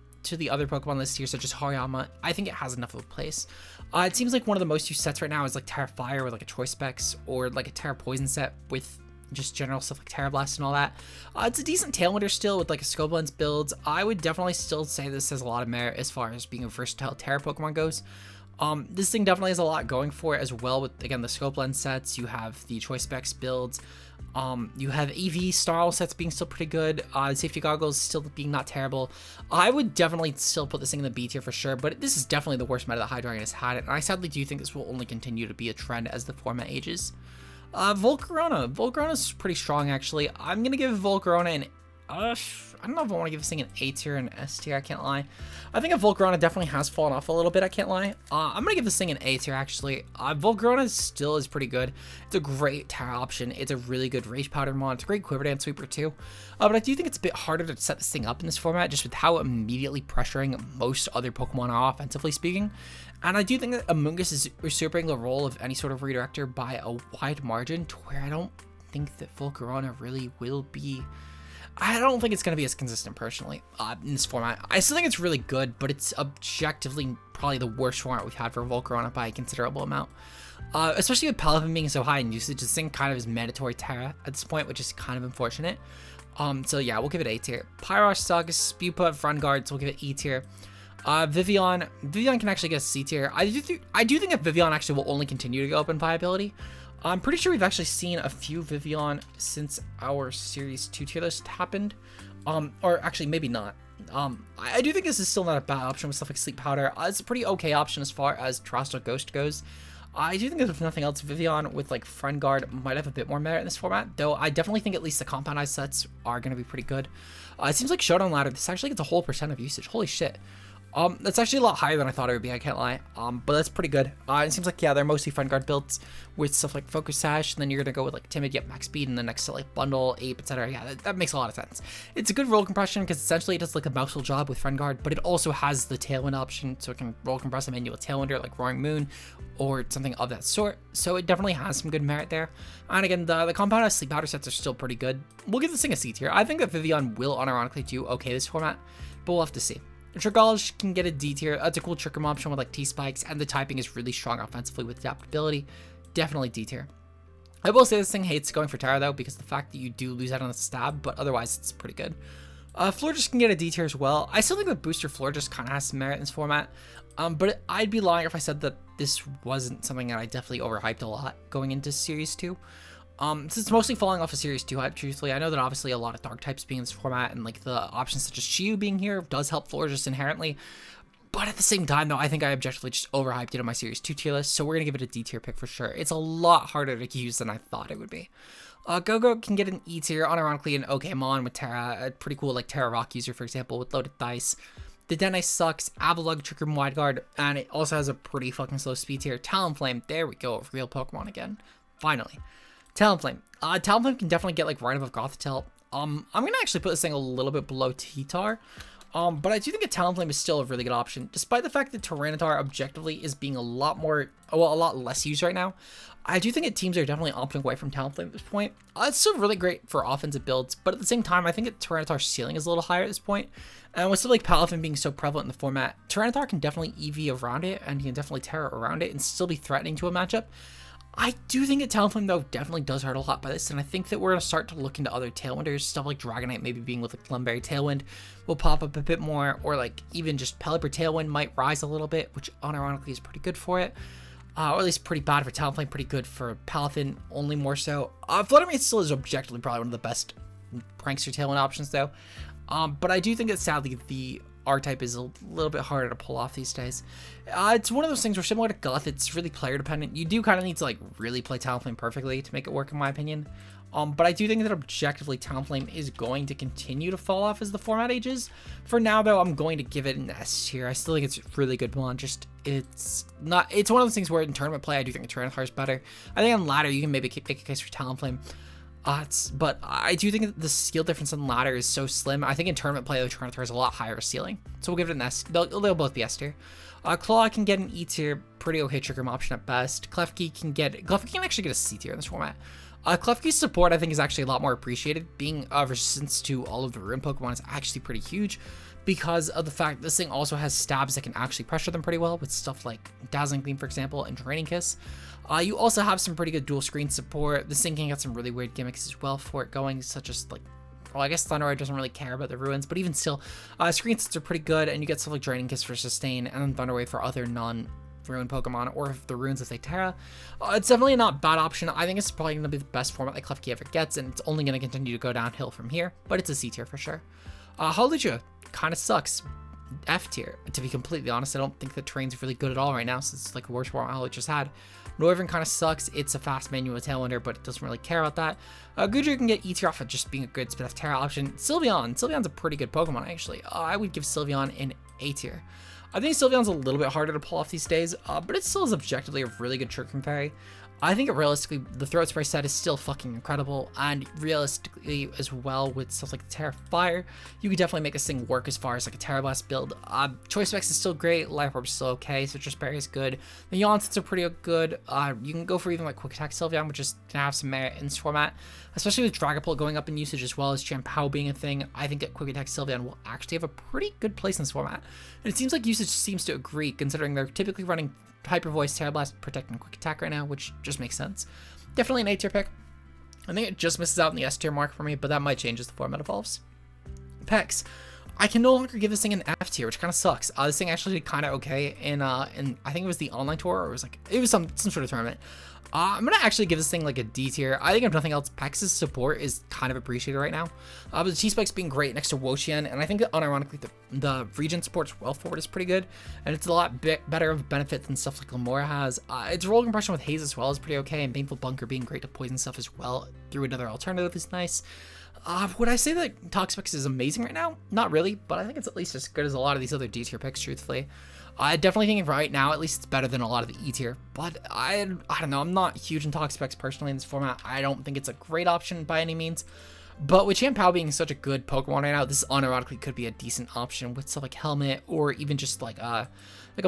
other Pokemon this tier, such as Hariyama, I think it has enough of a place. It seems like one of the most used sets right now is like Terra Fire with like a Choice Specs, or like a Terra Poison set with just general stuff like Terra Blast and all that. It's a decent Tailwinder still with like a Scope Lens build. I would definitely still say this has a lot of merit as far as being a versatile Terra Pokemon goes. This thing definitely has a lot going for it as well with, again, the Scope Lens sets. You have the Choice Specs builds. You have EV Snarl sets being still pretty good. Safety Goggles still being not terrible. I would definitely still put this thing in the B tier for sure, but this is definitely the worst meta that Hydreigon has had it, and I sadly do think this will only continue to be a trend as the format ages. Volcarona. Volcarona's pretty strong, actually. I'm gonna give Volcarona an I don't know if I want to give this thing an A tier and an S tier, I can't lie. I think Volcarona definitely has fallen off a little bit, I can't lie. I'm going to give this thing an A tier, actually. Volcarona still is pretty good. It's a great Terra option. It's a really good Rage Powder mod. It's a great Quiver Dance Sweeper, too. But I do think it's a bit harder to set this thing up in this format, just with how immediately pressuring most other Pokemon are, offensively speaking. And I do think that Amoonguss is usurping the role of any sort of redirector by a wide margin, to where I don't think that Volcarona really will be... I don't think it's going to be as consistent, personally, in this format. I still think it's really good, but it's objectively probably the worst format we've had for Volcarona by a considerable amount. Especially with Palafin being so high in usage, this thing kind of is mandatory Terra at this point, which is kind of unfortunate. So yeah, we'll give it A tier. Pyrosh, Sagas, Spewpa, Front Guards, we'll give it E tier. Vivian can actually get a C tier. I do think that Vivian actually will only continue to go up in viability. I'm pretty sure we've actually seen a few Vivian since our Series 2 tier list happened. Or actually, maybe not. I do think this is still not a bad option with stuff like Sleep Powder. It's a pretty okay option as far as Terrestrial Ghost goes. I do think that if nothing else, Vivian with like Friend Guard might have a bit more merit in this format, though I definitely think at least the compoundized sets are going to be pretty good. It seems like Showdown Ladder, this actually gets a whole % of usage. Holy shit. That's actually a lot higher than I thought it would be, I can't lie. But that's pretty good. It seems like, yeah, they're mostly Front Guard builds with stuff like Focus Sash, and then you're gonna go with like Timid, yet Max Speed, and then next to like Bundle, Ape, etc. Yeah, that makes a lot of sense. It's a good roll compression because essentially it does like a mouseful job with Friend Guard, but it also has the Tailwind option, so it can roll compress a manual Tailwinder like Roaring Moon or something of that sort. So it definitely has some good merit there. And again, the compounded Sleep Powder sets are still pretty good. We'll give this thing a C tier. I think that Vivian will unironically do okay this format, but we'll have to see. Trigalish can get a D tier. It's a cool trick room option with like T-Spikes, and the typing is really strong offensively with adaptability. Definitely D tier. I will say this thing hates going for Terra though, because the fact that you do lose out on the stab, but otherwise it's pretty good. Florges can get a D tier as well. I still think that Booster Florges kind of has some merit in this format, but I'd be lying if I said that this wasn't something that I definitely overhyped a lot going into Series 2. Since it's mostly falling off of Series 2 hype, truthfully, I know that obviously a lot of Dark types being in this format and like the options such as Shiyu being here does help Florges inherently. But at the same time, though, I think I objectively just overhyped it on my Series 2 tier list, so we're going to give it a D tier pick for sure. It's a lot harder to use than I thought it would be. Go-Go can get an E tier, unironically an okay mon with Terra, a pretty cool like Terra Rock user, for example, with Loaded Dice. The Denai sucks, Avalugg, Trick Room, Wide Guard, and it also has a pretty fucking slow speed tier. Talonflame, there we go, real Pokemon again, finally. Talonflame. Talonflame can definitely get like right above Gothitelle. I'm gonna actually put this thing a little bit below T-Tar. But I do think a Talonflame is still a really good option, despite the fact that Tyranitar objectively is being a lot less used right now. I do think that teams are definitely opting away from Talonflame at this point. It's still really great for offensive builds, but at the same time, I think that Tyranitar's ceiling is a little higher at this point. And with stuff like Palafin being so prevalent in the format, Tyranitar can definitely EV around it, and he can definitely Terra around it and still be threatening to a matchup. I do think that Talonflame, though, definitely does hurt a lot by this, and I think that we're going to start to look into other Tailwinders, stuff like Dragonite maybe being with a Clemberry Tailwind will pop up a bit more, or like even just Pelipper Tailwind might rise a little bit, which unironically is pretty good for it, or at least pretty bad for Talonflame, pretty good for Palafin, only more so. Flutter Mane still is objectively probably one of the best Prankster Tailwind options, though, but I do think that sadly the R-type is a little bit harder to pull off these days. It's one of those things where similar to Guth, it's really player dependent. You do kind of need to like really play Talonflame perfectly to make it work, in my opinion. But I do think that objectively Talonflame is going to continue to fall off as the format ages. For now, though, I'm going to give it an S tier. I still think it's really good one. Just it's one of those things where in tournament play, I do think the Tyranitar is better. I think on ladder you can maybe make a case for Talonflame. But I do think that the skill difference in ladder is so slim. I think in tournament play, the Tyranitar has a lot higher ceiling. So we'll give it an S. They'll both be S tier. Claw can get an E tier, pretty okay trick room option at best. Klefki can actually get a C tier in this format. Klefki's support I think is actually a lot more appreciated. Being resistance to all of the ruin Pokemon is actually pretty huge because of the fact this thing also has stabs that can actually pressure them pretty well with stuff like Dazzling Gleam, for example, and Draining Kiss. You also have some pretty good dual screen support. This thing can get some really weird gimmicks as well for it going, such as like, well, I guess Thunderoid doesn't really care about the ruins, but even still, screen sets are pretty good, and you get stuff like Draining Kiss for sustain, and then Thunderwave for other non-ruin Pokemon, or if the ruins if they Terra. It's definitely not a bad option. I think it's probably going to be the best format that Klefki ever gets, and it's only going to continue to go downhill from here, but it's a C tier for sure. Hawlucha kind of sucks. F tier, to be completely honest. I don't think the terrain's really good at all right now, so it's like the worst format Hawlucha's had. Noivern kind of sucks. It's a fast manual tailwinder, but it doesn't really care about that. Goodra can get E tier off of just being a good spin-off Terra option. Sylveon's a pretty good Pokemon, actually. I would give Sylveon an A tier. I think Sylveon's a little bit harder to pull off these days, but it still is objectively a really good trick room fairy. I think realistically, the Throat Spray set is still fucking incredible, and realistically as well with stuff like Terra Fire, you could definitely make this thing work as far as like a Terra Blast build. Choice Specs is still great, Life Orb is still okay, Citrus Berry is good, the Yawn sets are pretty good. You can go for even like Quick Attack Sylveon, which is gonna have some merit in this format, especially with Dragapult going up in usage as well as chien-pao being a thing. I think that Quick Attack Sylveon will actually have a pretty good place in this format, and it seems like usage seems to agree, considering they're typically running Hyper Voice, Terra Blast, Protect, and Quick Attack right now, which just makes sense. Definitely an A tier pick. I think it just misses out in the S tier mark for me, but that might change as the format evolves. Pex. I can no longer give this thing an F tier, which kind of sucks. This thing actually did kind of okay in I think it was the online tour, or it was some sort of tournament. I'm gonna actually give this thing like a D tier. I think if nothing else, Pex's support is kind of appreciated right now. But the T-Spikes being great next to wo-chien, and I think that unironically the region supports well forward is pretty good, and it's a lot better of a benefit than stuff like Lamora has. Its roll compression with Haze as well is pretty okay, and Baneful Bunker being great to poison stuff as well through another alternative is nice. Would I say that Toxapex is amazing right now? Not really, but I think it's at least as good as a lot of these other D tier picks, truthfully. I definitely think right now, at least it's better than a lot of the E tier, but I don't know, I'm not huge in Toxapex personally in this format. I don't think it's a great option by any means, but with chien-pao being such a good Pokemon right now, this unironically could be a decent option with stuff like Helmet, or even just like a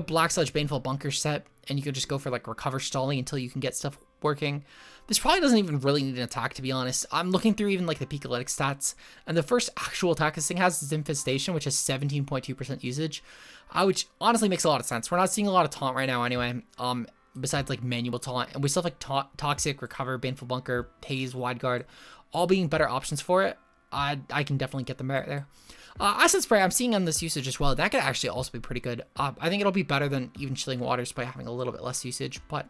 Black Sludge Baneful Bunker set, and you could just go for like Recover Stalling until you can get stuff working. This probably doesn't even really need an attack, to be honest. I'm looking through even like the peak athletic stats, and the first actual attack this thing has is Infestation, which has 17.2% usage, which honestly makes a lot of sense. We're not seeing a lot of taunt right now anyway, besides like manual taunt, and with stuff like Toxic, Recover, Baneful Bunker, Haze, Wide Guard, all being better options for it. I can definitely get the merit there. Acid Spray, I'm seeing on this usage as well. That could actually also be pretty good. I think it'll be better than even Chilling Waters by having a little bit less usage, but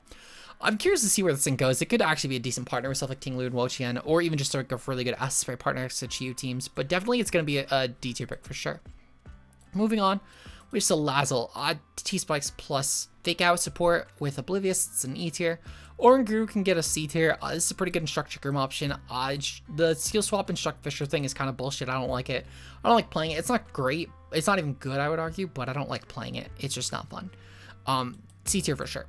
I'm curious to see where this thing goes. It could actually be a decent partner with stuff like ting-lu and wo-chien, or even just like a really good Acid Spray partner next to Chiyu teams, but definitely it's going to be a D tier pick for sure. Moving on, we have Salazzle. T-Spikes plus Fake Out support with Oblivious, it's an E tier. Oranguru can get a C tier. This is a pretty good Instruct Room option. The Skill Swap Instruct Fisher thing is kind of bullshit. I don't like it. I don't like playing it. It's not great. It's not even good, I would argue, but I don't like playing it. It's just not fun. C tier for sure.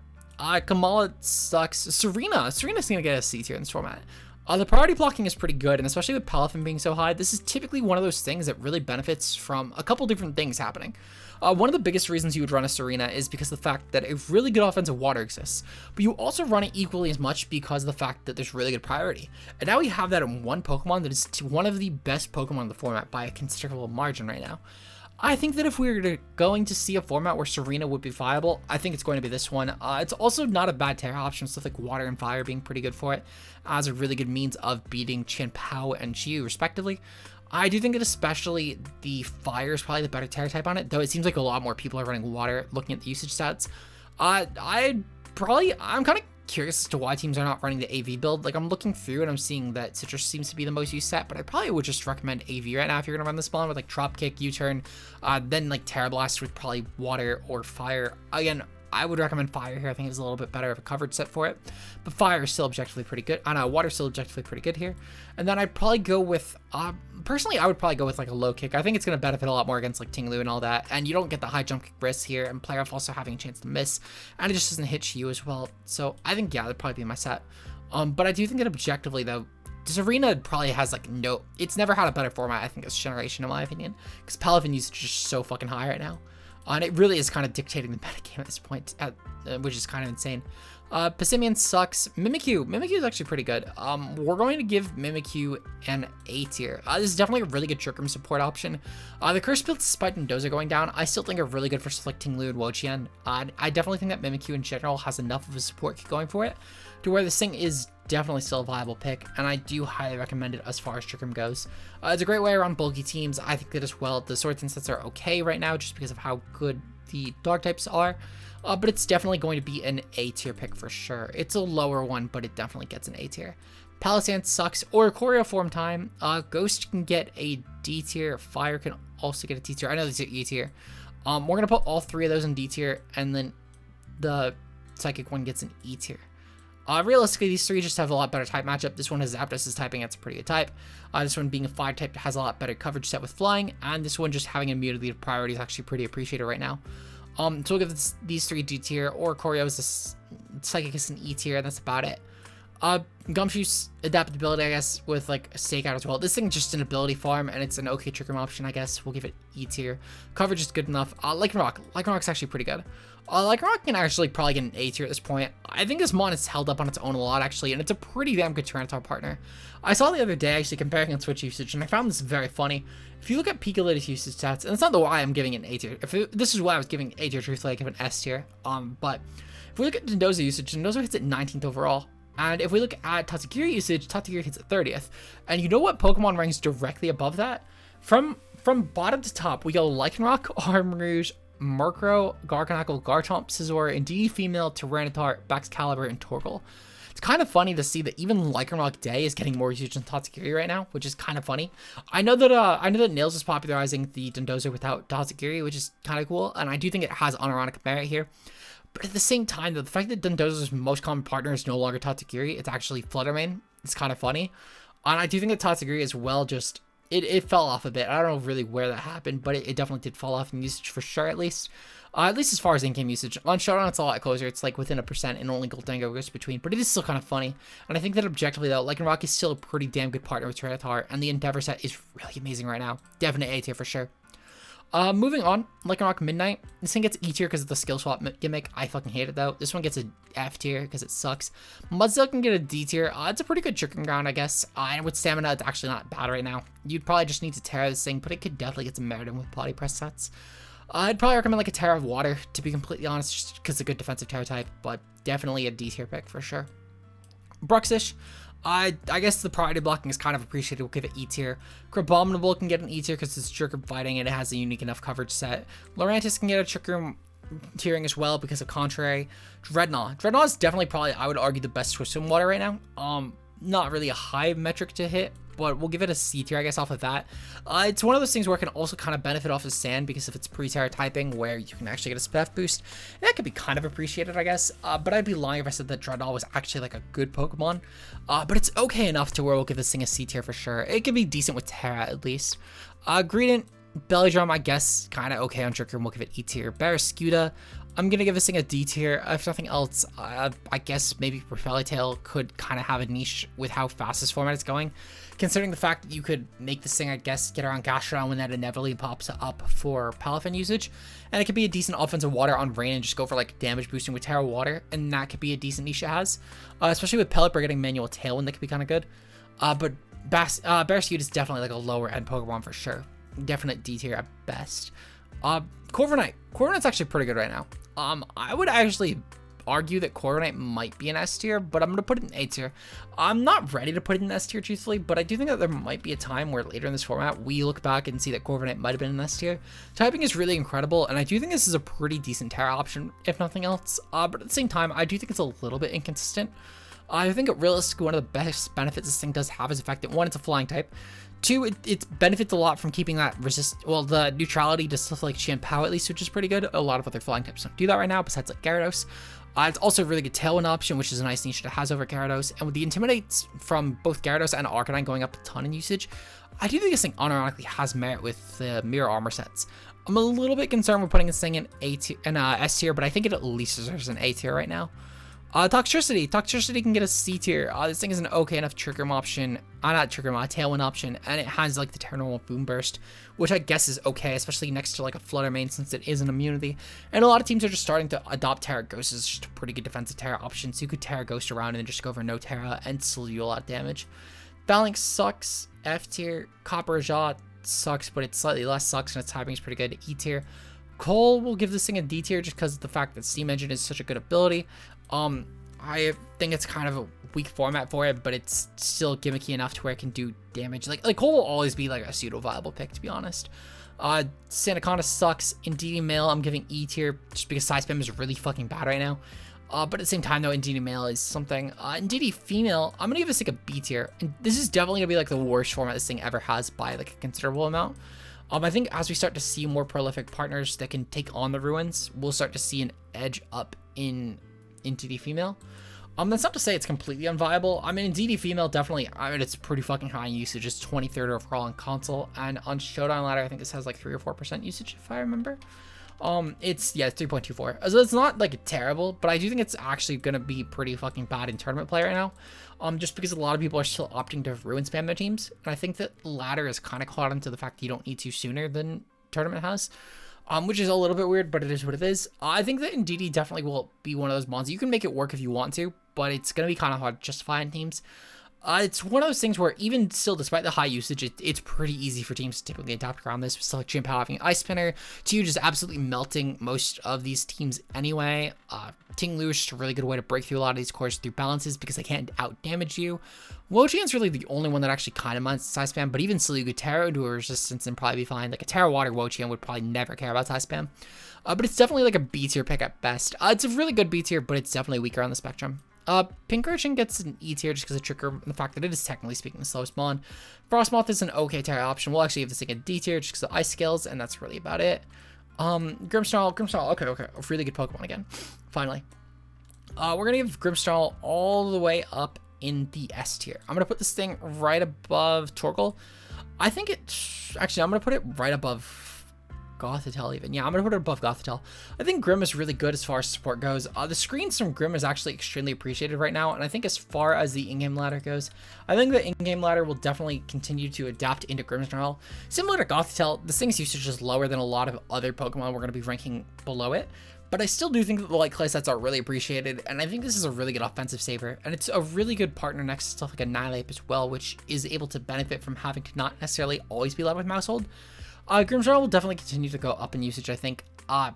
Kamala sucks. Serena's gonna get a C tier in this format. The priority blocking is pretty good, and especially with Palafin being so high, this is typically one of those things that really benefits from a couple different things happening. One of the biggest reasons you would run a Serena is because of the fact that a really good offensive water exists, but you also run it equally as much because of the fact that there's really good priority. And now we have that in one Pokemon that is one of the best Pokemon in the format by a considerable margin right now. I think that if we were going to see a format where Serena would be viable, I think it's going to be this one. It's also not a bad Terra option, stuff like Water and Fire being pretty good for it, as a really good means of beating chien-pao and Chiyu respectively. I do think that especially the Fire is probably the better Terra type on it, though it seems like a lot more people are running Water looking at the usage stats. I'm kind of curious as to why teams are not running the AV build. Like, I'm looking through and I'm seeing that Citrus seems to be the most used set, but I probably would just recommend AV right now if you're gonna run this spawn with like Drop Kick, U-Turn, then like Terra Blast with probably Water or Fire. Again, I would recommend Fire here. I think it's a little bit better of a coverage set for it, but Fire is still objectively pretty good. I know Water's still objectively pretty good here. And then I'd probably go with, personally, I would probably go with like a low kick. I think it's going to benefit a lot more against like ting-lu and all that. And you don't get the high jump kick risk here, and playoff also having a chance to miss, and it just doesn't hit you as well. So I think, yeah, that'd probably be my set. But I do think that objectively though, Serena probably has like it's never had a better format, I think, this generation, in my opinion, because Palafin usage is just so fucking high right now. And it really is kind of dictating the metagame at this point, which is kind of insane. Passimian sucks. Mimikyu is actually pretty good. We're going to give Mimikyu an A tier. This is definitely a really good Trick Room support option. The curse builds despite Dondozo going down, I still think are really good for stuff like ting-lu and wo-chien. I definitely think that Mimikyu in general has enough of a support kit going for it to where this thing is definitely still a viable pick, and I do highly recommend it as far as Trick Room goes. It's a great way around bulky teams. I think that as well, the swords and sets are okay right now just because of how good the dog types are. But it's definitely going to be an A tier pick for sure. It's a lower one, but it definitely gets an A tier. Palisand sucks, or Choreo form time. Ghost can get a D tier. Fire can also get a D tier. I know these are E tier. We're gonna put all three of those in D tier, and then the Psychic one gets an E tier. Realistically, these three just have a lot better type matchup. This one has Zapdos as typing, it's a pretty good type. This one being a fire type has a lot better coverage set with flying, and this one just having immunity to priority is actually pretty appreciated right now. So we'll give these three D tier, or Choreo is a Psychic is an E tier, and that's about it. Gumshoe's adaptability, I guess, with like a Stakeout as well. This thing's just an ability farm, and it's an okay Trick Room option, I guess. We'll give it E tier. Coverage is good enough. Lycanroc actually pretty good. Lycanroc can actually probably get an A tier at this point. I think this mon is held up on its own a lot, actually, and it's a pretty damn good Tyranitar partner. I saw the other day, actually, comparing on Switch usage, and I found this very funny. If you look at Pika's usage stats, and it's not the why I'm giving it an A tier. This is why I was giving A tier, truthfully, I give it an S tier. But if we look at Dondozo usage, Dondozo hits at 19th overall. And if we look at Tatsugiri usage, Tatsugiri hits at 30th. And you know what Pokemon ranks directly above that? From bottom to top, we go Lycanroc, Armrouge, Murkrow, Garchomp, Scizor, Indeedee Female, Tyranitar, Baxcalibur, and Torkoal. It's kind of funny to see that even Lycanroc Day is getting more usage than Tatsugiri right now, which is kind of funny. I know that Nails is popularizing the Dondozo without Tatsugiri, which is kind of cool, and I do think it has unironic merit here. But at the same time, though, the fact that Dondozo's most common partner is no longer Tatsugiri, it's actually Flutter Mane. It's kind of funny. And I do think that Tatsugiri as well just, it fell off a bit. I don't know really where that happened, but it definitely did fall off in usage for sure, at least. At least as far as in-game usage. On Showdown, it's a lot closer. It's like within 1%, and only Goldengo goes between. But it is still kind of funny. And I think that objectively, though, Lycanroc is still a pretty damn good partner with Tyranitar, and the Endeavor set is really amazing right now. Definite A tier for sure. Moving on, Lycanroc Midnight. This thing gets E tier because of the skill swap gimmick. I fucking hate it though. This one gets a F tier because it sucks. Mudsdale can get a D tier. It's a pretty good tricking ground, I guess. And with stamina, it's actually not bad right now. You'd probably just need to Terra this thing, but it could definitely get some merit in with body press sets. I'd probably recommend like a Terra of Water, to be completely honest, just because it's a good defensive Terra type, but definitely a D tier pick for sure. Bruxish. I guess the priority blocking is kind of appreciated. We'll give it E tier. Crabominable can get an E tier because it's Trick Room fighting and it has a unique enough coverage set. Lurantis can get a Trick Room tiering as well because of Contrary. Dreadnought is definitely probably, I would argue, the best Swiss Swim Water right now. Not really a high metric to hit, but we'll give it a C tier, I guess, off of that. It's one of those things where it can also kind of benefit off of Sand because of its pre-Terra typing, where you can actually get a Spef boost. And that could be kind of appreciated, I guess. But I'd be lying if I said that Dreadnought was actually like a good Pokemon. But it's okay enough to where we'll give this thing a C tier for sure. It could be decent with Terra at least. Greedent, Belly Drum, I guess, kind of okay on Trick Room. We'll give it E tier. Barraskewda, I'm going to give this thing a D tier. If nothing else, I guess maybe Tail could kind of have a niche with how fast this format is going. Considering the fact that you could make this thing, I guess, get around Gastrodon when that inevitably pops up for Palafin usage. And it could be a decent offensive water on Rain and just go for like damage boosting with Terra Water. And that could be a decent niche it has. Especially with Pelipper getting Manual Tailwind, that could be kind of good. But Barraskewda is definitely like a lower end Pokemon for sure. Definite D tier at best. Corviknight's actually pretty good right now. I would actually argue that Corviknight might be an S tier, but I'm going to put it in A tier. I'm not ready to put it in S tier, truthfully, but I do think that there might be a time where later in this format, we look back and see that Corviknight might have been an S tier. Typing is really incredible, and I do think this is a pretty decent Terra option, if nothing else. But at the same time, I do think it's a little bit inconsistent. I think realistically, one of the best benefits this thing does have is the fact that, one, it's a flying type. Two, it benefits a lot from keeping that the neutrality to stuff like chien-pao at least, which is pretty good. A lot of other flying types don't do that right now, besides like Gyarados. It's also a really good Tailwind option, which is a nice niche that it has over Gyarados. And with the Intimidates from both Gyarados and Arcanine going up a ton in usage, I do think this thing unironically has merit with the Mirror Armor sets. I'm a little bit concerned with putting this thing in S tier, but I think it at least deserves an A tier right now. Toxtricity. Toxtricity can get a C tier. This thing is an okay enough Trick Room option. Not Trick Room, Tailwind option. And it has like the Terra Boom Burst, which I guess is okay, especially next to like a Flutter Mane since it is an immunity. And a lot of teams are just starting to adopt Terra Ghost as just a pretty good defensive Terra option. So you could Terra Ghost around and then just go for no Terra and still do a lot of damage. Phalanx sucks. F tier. Copper Jaw sucks, but it's slightly less sucks and its timing is pretty good. E tier. Cole will give this thing a D tier just because of the fact that Steam Engine is such a good ability. I think it's kind of a weak format for it, but it's still gimmicky enough to where it can do damage. Like Cole will always be like a pseudo viable pick, to be honest. Sandaconda sucks. Indeedee Male, I'm giving E tier just because side spam is really fucking bad right now. But at the same time though, Indeedee Male is something. Indeedee Female, I'm gonna give this like a B tier. And this is definitely gonna be like the worst format this thing ever has by like a considerable amount. I think as we start to see more prolific partners that can take on the ruins, we'll start to see an edge up in Indeedee Female. That's not to say it's completely unviable. I mean, Indeedee Female definitely, it's pretty fucking high in usage. It's 23rd overall on console, and on Showdown Ladder, I think this has like 3 or 4% usage if I remember. It's 3.24. So it's not like terrible, but I do think it's actually gonna be pretty fucking bad in tournament play right now. Just because a lot of people are still opting to ruin spam their teams, and I think that Ladder is kind of caught into the fact that you don't need to sooner than tournament has. Which is a little bit weird, but it is what it is. I think that Indeedee definitely will be one of those mons. You can make it work if you want to, but it's going to be kind of hard to justify in teams. It's one of those things where even still, despite the high usage, it's pretty easy for teams to typically adapt around this. Stuff like chien-pao having an Ice Spinner, to just absolutely melting most of these teams anyway. Ting-lu is just a really good way to break through a lot of these cores through balances because they can't out-damage you. Wo-chien's really the only one that actually kind of minds side spam, but even still, you could Terra into a resistance and probably be fine. Like a Terra Water wo-chien would probably never care about side spam. But it's definitely like a B tier pick at best. It's a really good B tier, but it's definitely weaker on the spectrum. Pincurchin gets an E tier just because of Tricker and the fact that it is technically speaking the slowest mon. Frostmoth is an okay Terra option. We'll actually give this thing a D tier just because of ice skills, and that's really about it. Grimmsnarl, okay, a really good Pokemon again. Finally. We're gonna give Grimmsnarl all the way up in the S tier. I'm gonna put this thing right above Torkoal. I think actually, I'm gonna put it right above Gothitelle even. Yeah, I'm gonna put it above Gothitelle. I think Grimm is really good as far as support goes. The screens from Grimm is actually extremely appreciated right now, and I think as far as the in-game ladder goes, I think the in-game ladder will definitely continue to adapt into Grimmsnarl. Similar to Gothitelle, this thing's usage is lower than a lot of other Pokemon we're gonna be ranking below it, but I still do think that the light clay sets are really appreciated, and I think this is a really good offensive saver, and it's a really good partner next to stuff like a Nihilape as well, which is able to benefit from having to not necessarily always be led with Mousehold. Grimmsnarl will definitely continue to go up in usage, I think.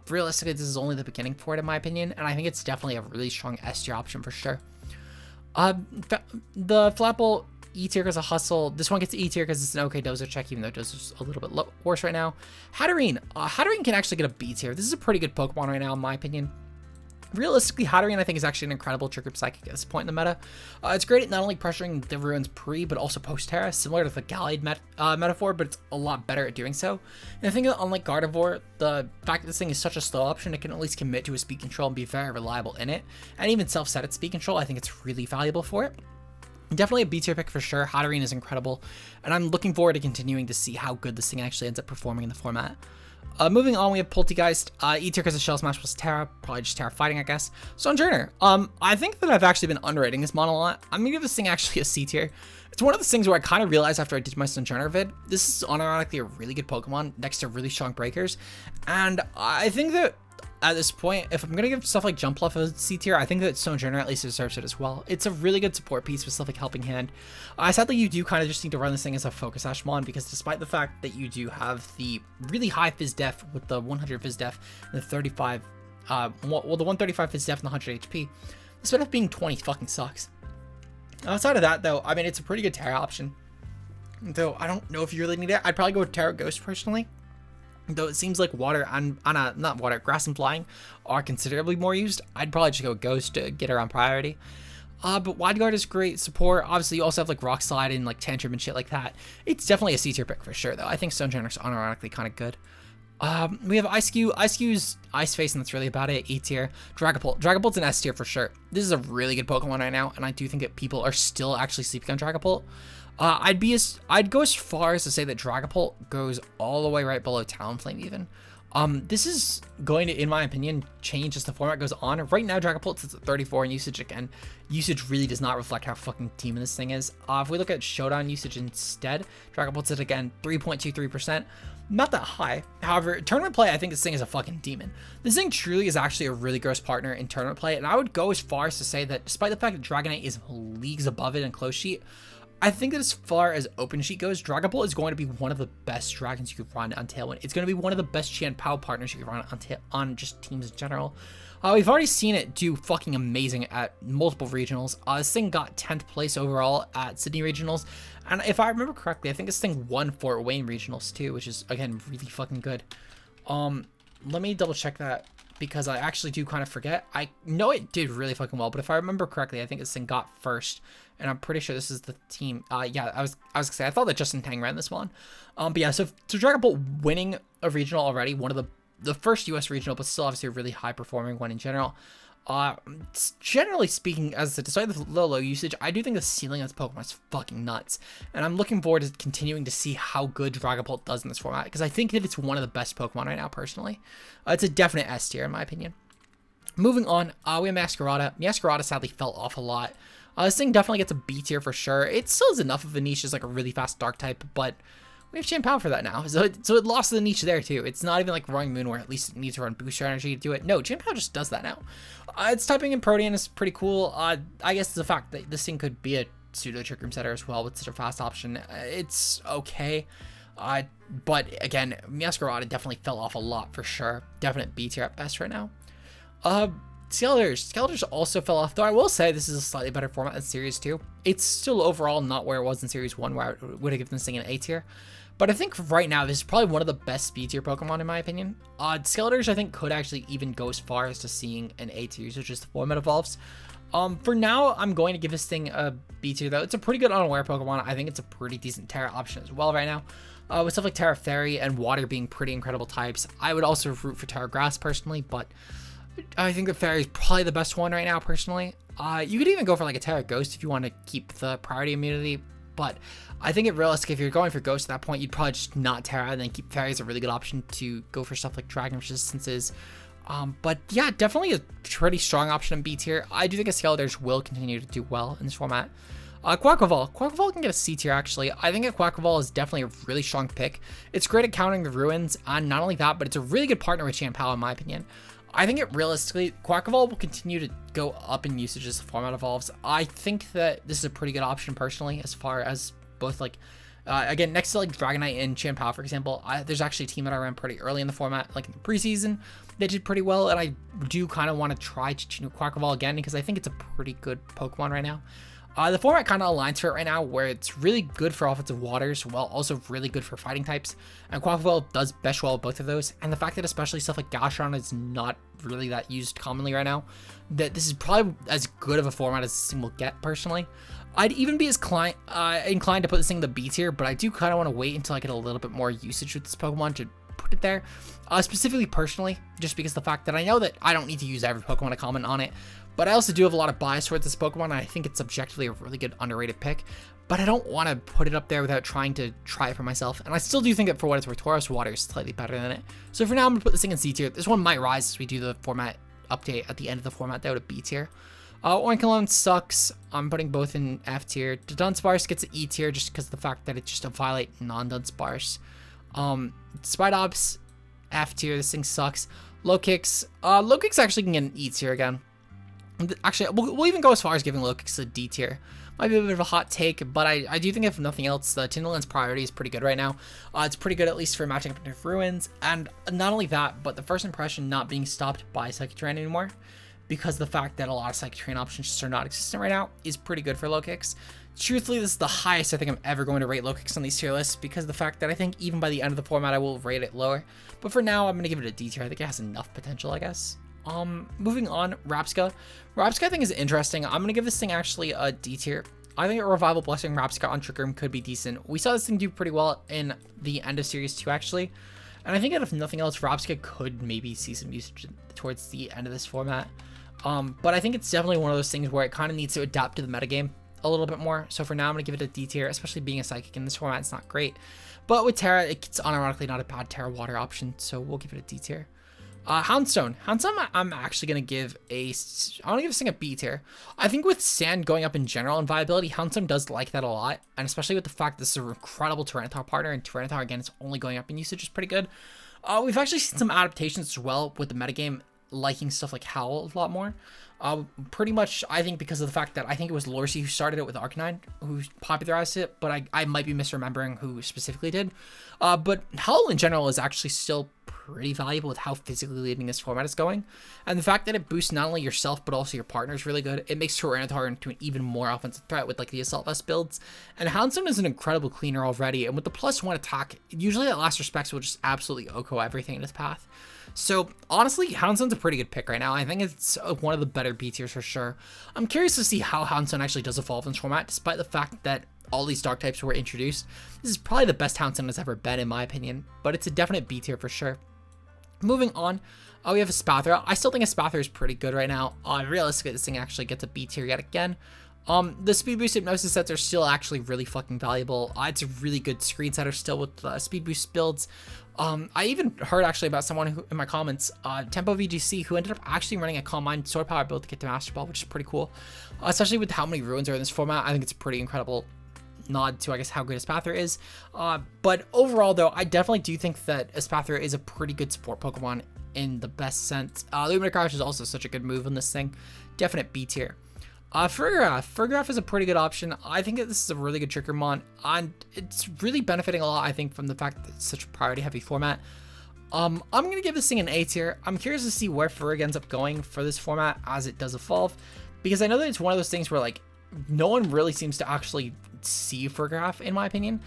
Realistically, this is only the beginning for it, in my opinion, and I think it's definitely a really strong S tier option for sure. The Flapple, E tier because of Hustle. This one gets E tier because it's an okay Dozer check, even though Dozer's a little bit worse right now. Hatterene. Hatterene can actually get a B tier. This is a pretty good Pokemon right now, in my opinion. Realistically, Hatterene, I think, is actually an incredible Trigger Psychic at this point in the meta. It's great at not only pressuring the ruins pre, but also post-Terra, similar to the Gallade metaphor, but it's a lot better at doing so. And I think that unlike Gardevoir, the fact that this thing is such a slow option, it can at least commit to a speed control and be very reliable in it. And even self-set at speed control, I think it's really valuable for it. Definitely a B tier pick for sure. Hatterene is incredible, and I'm looking forward to continuing to see how good this thing actually ends up performing in the format. Moving on, we have Poltegeist. E tier because of Shell Smash plus Terra, probably just Terra fighting, I guess. Sojourner. I think that I've actually been underrating this mon a lot. I'm gonna give this thing actually a C tier. It's one of those things where I kind of realized after I did my Sojourner vid, this is unironically a really good Pokemon next to really strong breakers, and I think that at this point, if I'm gonna give stuff like Jumpluff a C tier, I think that Sojourner at least deserves it as well. It's a really good support piece with stuff like Helping Hand. Sadly, you do kind of just need to run this thing as a Focus Sash mon, because despite the fact that you do have the really high Phys Def with the 100 Phys Def and the 35, the 135 Phys Def and the 100 HP, instead of being 20 fucking sucks. Outside of that, though, I mean, it's a pretty good Terra option. Though I don't know if you really need it. I'd probably go with Terra Ghost personally. Though it seems like water and not water, grass and flying are considerably more used. I'd probably just go Ghost to get her on priority. But Wide Guard is great support. Obviously, you also have like Rock Slide and like Tantrum and shit like that. It's definitely a C tier pick for sure, though. I think Sojourner's unironically kind of good. We have Ice-Cube. Ice-Cube's Ice Face, and that's really about it. E tier. Dragapult. Dragapult's an S tier for sure. This is a really good Pokemon right now, and I do think that people are still actually sleeping on Dragapult. I'd go as far as to say that Dragapult goes all the way right below Talonflame even. This is going to, in my opinion, change as the format goes on. Right now, Dragapult sits at 34 in usage. Again, usage really does not reflect how fucking teaming this thing is. If we look at Showdown usage instead, Dragapult's at, again, 3.23%. Not that high. However, tournament play, I think this thing is a fucking demon. This thing truly is actually a really gross partner in tournament play, and I would go as far as to say that despite the fact that Dragonite is leagues above it in close sheet, I think that as far as open sheet goes, Dragapult is going to be one of the best dragons you could run on Tailwind. It's going to be one of the best chien-pao partners you could run on just teams in general. We've already seen it do fucking amazing at multiple regionals. This thing got 10th place overall at Sydney regionals. And if I remember correctly, I think this thing won Fort Wayne regionals too, which is, again, really fucking good. Let me double check that, because I actually do kind of forget. I know it did really fucking well, but if I remember correctly, I think this thing got first, and I'm pretty sure this is the team. Yeah, I was gonna say, I thought that Justin Tang ran this one. But yeah, so Dragapult winning a regional already, one of the first US regional, but still obviously a really high performing one in general. Generally speaking, despite the low usage, I do think the ceiling of this Pokemon is fucking nuts, and I'm looking forward to continuing to see how good Dragapult does in this format, because I think that it's one of the best Pokemon right now, personally. It's a definite S tier in my opinion. Moving on, we have Masquerada. Masquerada sadly fell off a lot. This thing definitely gets a B tier for sure. It still has enough of a niche as like a really fast dark type, but we have chien-pao for that now, so it lost the niche there too. It's not even like Roaring Moon where at least it needs to run booster energy to do it. No, chien-pao just does that now. Its typing in Protean is pretty cool. I guess the fact that this thing could be a pseudo trick room setter as well with such a fast option, it's okay. But again, Masquerada definitely fell off a lot for sure. Definite B tier at best right now. Skeletors also fell off, though I will say this is a slightly better format than Series 2. It's still overall not where it was in Series 1, where I would have given this thing an A tier. But I think right now, this is probably one of the best B tier Pokemon in my opinion. Skeletors, I think, could actually even go as far as to seeing an A tier, so just the format evolves. For now, I'm going to give this thing a B tier, though. It's a pretty good unaware Pokemon. I think it's a pretty decent Terra option as well right now. With stuff like Terra Fairy and Water being pretty incredible types, I would also root for Terra Grass personally, but I think the Fairy is probably the best one right now, personally. You could even go for like a Terra Ghost if you want to keep the priority immunity, but I think it realistic if you're going for Ghost at that point, you'd probably just not Terra and then keep Fairy as a really good option to go for stuff like Dragon Resistances. But yeah, definitely a pretty strong option in B tier. I do think a Skeletors will continue to do well in this format. Quaquaval can get a C tier actually. I think a Quaquaval is definitely a really strong pick. It's great at countering the ruins, and not only that, but it's a really good partner with chien-pao in my opinion. I think it realistically, Quaquaval will continue to go up in usage as the format evolves. I think that this is a pretty good option personally, as far as both like, again, next to like Dragonite and chien-pao, for example, there's actually a team that I ran pretty early in the format, like in the preseason, they did pretty well, and I do kind of want to try Quaquaval again, because I think it's a pretty good Pokemon right now. The format kind of aligns for it right now, where it's really good for offensive waters, while also really good for fighting types, and Quaquaval does best well with both of those, and the fact that especially stuff like Garchomp is not really that used commonly right now, that this is probably as good of a format as this thing will get, personally. I'd even be as inclined to put this thing in the B tier, but I do kind of want to wait until I get a little bit more usage with this Pokemon to put it there. Specifically, personally, just because the fact that I know that I don't need to use every Pokemon to comment on it, but I also do have a lot of bias towards this Pokemon, and I think it's objectively a really good underrated pick, but I don't want to put it up there without trying to try it for myself, and I still do think that for what it's worth, Tauros Water is slightly better than it. So for now, I'm going to put this thing in C tier. This one might rise as we do the format update at the end of the format, though, to B tier. Oinkologne sucks. I'm putting both in F tier. Dunsparce gets an E tier just because of the fact that it's just a Violet non-Dunsparce. Spidops, F tier. This thing sucks. Lokix actually can get an E tier again. Actually, we'll even go as far as giving Lokix a D tier. Might be a bit of a hot take, but I do think if nothing else, the Tindalin's priority is pretty good right now. It's pretty good at least for matching up into Ruins, and not only that, but the first impression not being stopped by Psychic Terrain anymore, because the fact that a lot of Psychic Terrain options just are not existent right now is pretty good for Lokix. Truthfully, this is the highest I think I'm ever going to rate Lokix on these tier lists, because of the fact that I think even by the end of the format I will rate it lower. But for now, I'm going to give it a D tier. I think it has enough potential, I guess. Moving on, Rapska. Rapska I think is interesting. I'm going to give this thing actually a D tier. I think a Revival Blessing Rapska on Trick Room could be decent. We saw this thing do pretty well in the end of Series 2 actually. And I think that if nothing else, Rapska could maybe see some usage towards the end of this format. But I think it's definitely one of those things where it kind of needs to adapt to the metagame. a little bit more. So for now, I'm going to give it a D tier, especially being a Psychic in this format. It's not great. But with Terra, it's unironically not a bad Terra Water option. So we'll give it a D tier. Houndstone. Houndstone, I'm actually going to give I want to give this thing a B tier. I think with Sand going up in general and viability, Houndstone does like that a lot. And especially with the fact this is an incredible Tyranitar partner. And Tyranitar, again, is only going up in usage, is pretty good. We've actually seen some adaptations as well with the metagame liking stuff like Howl a lot more. Pretty much, I think, because of the fact that I think it was Lorcy who started it with Arcanine, who popularized it, but I might be misremembering who specifically did. But Howl in general is actually still pretty valuable with how physically leading this format is going. And the fact that it boosts not only yourself, but also your partner is really good. It makes Tyranitar into an even more offensive threat with like the Assault Vest builds. And Houndstone is an incredible cleaner already. And with the +1 attack, usually that last respects will just absolutely OHKO everything in its path. So honestly, Houndstone's a pretty good pick right now. I think it's one of the better B tiers for sure. I'm curious to see how Houndstone actually does evolve in this format, despite the fact that all these dark types were introduced. This is probably the best Houndstone has ever been, in my opinion, but it's a definite B tier for sure. Moving on, we have a Spathra. I still think a Spathra is pretty good right now. Realistically, this thing actually gets a B tier yet again. The speed boost hypnosis sets are still actually really fucking valuable. It's a really good screen setter still with speed boost builds. I even heard actually about someone who, in my comments, Tempo VGC, who ended up actually running a Calm Mind Sword Power build to get to Master Ball, which is pretty cool. Especially with how many ruins are in this format, I think it's a pretty incredible nod to, I guess, how good Espathra is. But overall, though, I definitely do think that Espathra is a pretty good support Pokemon in the best sense. Luminous Crash is also such a good move on this thing. Definite B tier. Fergraph is a pretty good option. I think that this is a really good Trickermon, and it's really benefiting a lot, I think, from the fact that it's such a priority-heavy format. I'm going to give this thing an A tier. I'm curious to see where Ferg ends up going for this format as it does evolve, because I know that it's one of those things where, like, no one really seems to actually see Fergraph, in my opinion.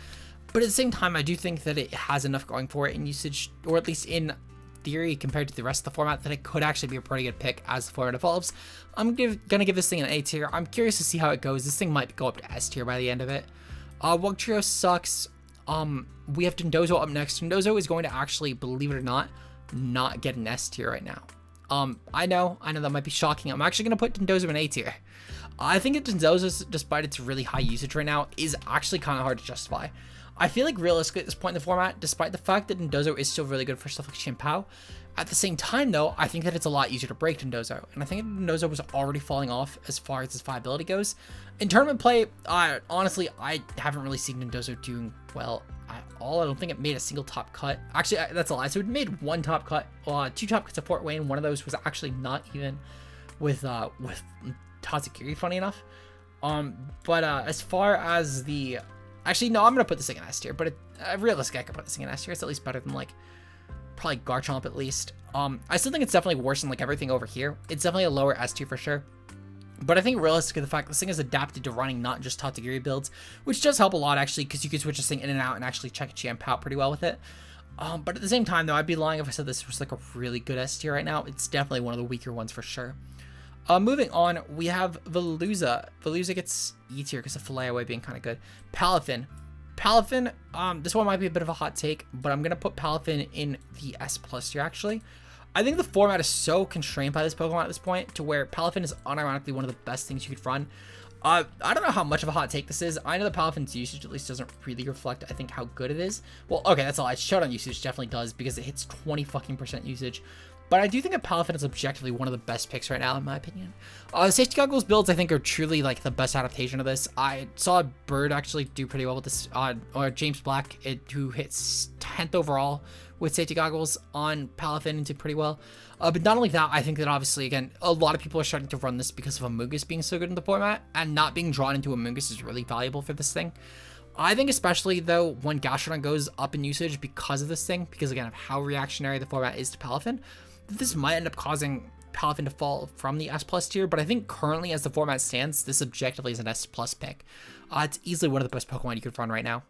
But at the same time, I do think that it has enough going for it in usage, or at least in theory compared to the rest of the format, that it could actually be a pretty good pick as the format evolves. I'm gonna give this thing an A tier. I'm curious to see how it goes. This thing might go up to S tier by the end of it. Wugtrio sucks. We have Dondozo up next. Dondozo is going to actually, believe it or not get an S tier right now. I know that might be shocking. I'm actually gonna put Dondozo in A tier. I think that Dondozo, despite its really high usage right now, is actually kind of hard to justify. I feel like realistically at this point in the format, despite the fact that Dondozo is still really good for stuff like chien-pao, at the same time though, I think that it's a lot easier to break Dondozo, and I think Dondozo was already falling off as far as its viability goes. In tournament play, honestly, I haven't really seen Dondozo doing well at all. I don't think it made a single top cut. Actually, that's a lie. So it made one top cut, 2 top cuts at Fort Wayne. One of those was actually not even with Tazakiri, funny enough. But as far as the... Actually, no, I'm going to put this thing in S tier, but realistically, I could put this thing in S tier. It's at least better than, like, probably Garchomp at least. I still think it's definitely worse than, like, everything over here. It's definitely a lower S tier for sure. But I think realistically, the fact this thing is adapted to running not just Tatsugiri builds, which does help a lot, actually, because you can switch this thing in and out and actually check a chien-pao pretty well with it. But at the same time, though, I'd be lying if I said this was, like, a really good S tier right now. It's definitely one of the weaker ones for sure. Moving on, we have Veluza. Veluza gets E tier because of Flayaway being kind of good. Palafin. This one might be a bit of a hot take, but I'm going to put Palafin in the S+ tier, actually. I think the format is so constrained by this Pokemon at this point to where Palafin is unironically one of the best things you could run. I don't know how much of a hot take this is. I know that Palafin's usage at least doesn't really reflect, I think, how good it is. Well, okay, that's a lie. Showdown usage definitely does because it hits 20% usage. But I do think that Palafin is objectively one of the best picks right now, in my opinion. The Safety Goggles builds, I think, are truly, like, the best adaptation of this. I saw Bird actually do pretty well with this, or James Black, who hits 10th overall with Safety Goggles on Palafin, and did pretty well. But not only that, I think that obviously, again, a lot of people are starting to run this because of Amoonguss being so good in the format, and not being drawn into Amoonguss is really valuable for this thing. I think especially, though, when Gastrodon goes up in usage because of this thing, because, again, of how reactionary the format is to Palafin, this might end up causing Palafin to fall from the S+ tier, but I think currently as the format stands, this objectively is an S+ pick. It's easily one of the best Pokemon you could run right now.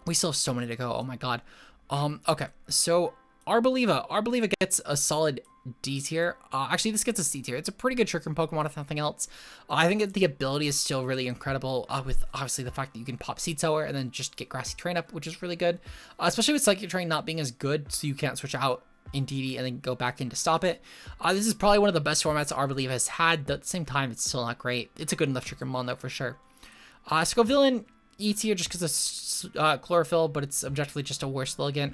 We still have so many to go. Oh my god. Okay, so Arboliva gets a solid D tier. Actually, this gets a C tier. It's a pretty good Trick Room Pokemon, if nothing else. I think that the ability is still really incredible, with obviously the fact that you can pop Seed Sower and then just get Grassy Terrain up, which is really good. Especially with Psychic Terrain not being as good, so you can't switch out in DD and then go back in to stop it. This is probably one of the best formats Arboliva has had, but at the same time, it's still not great. It's a good enough Trick Room Mon, though, for sure. Scovillain, E tier just because of chlorophyll, but it's objectively just a worse Lilligant.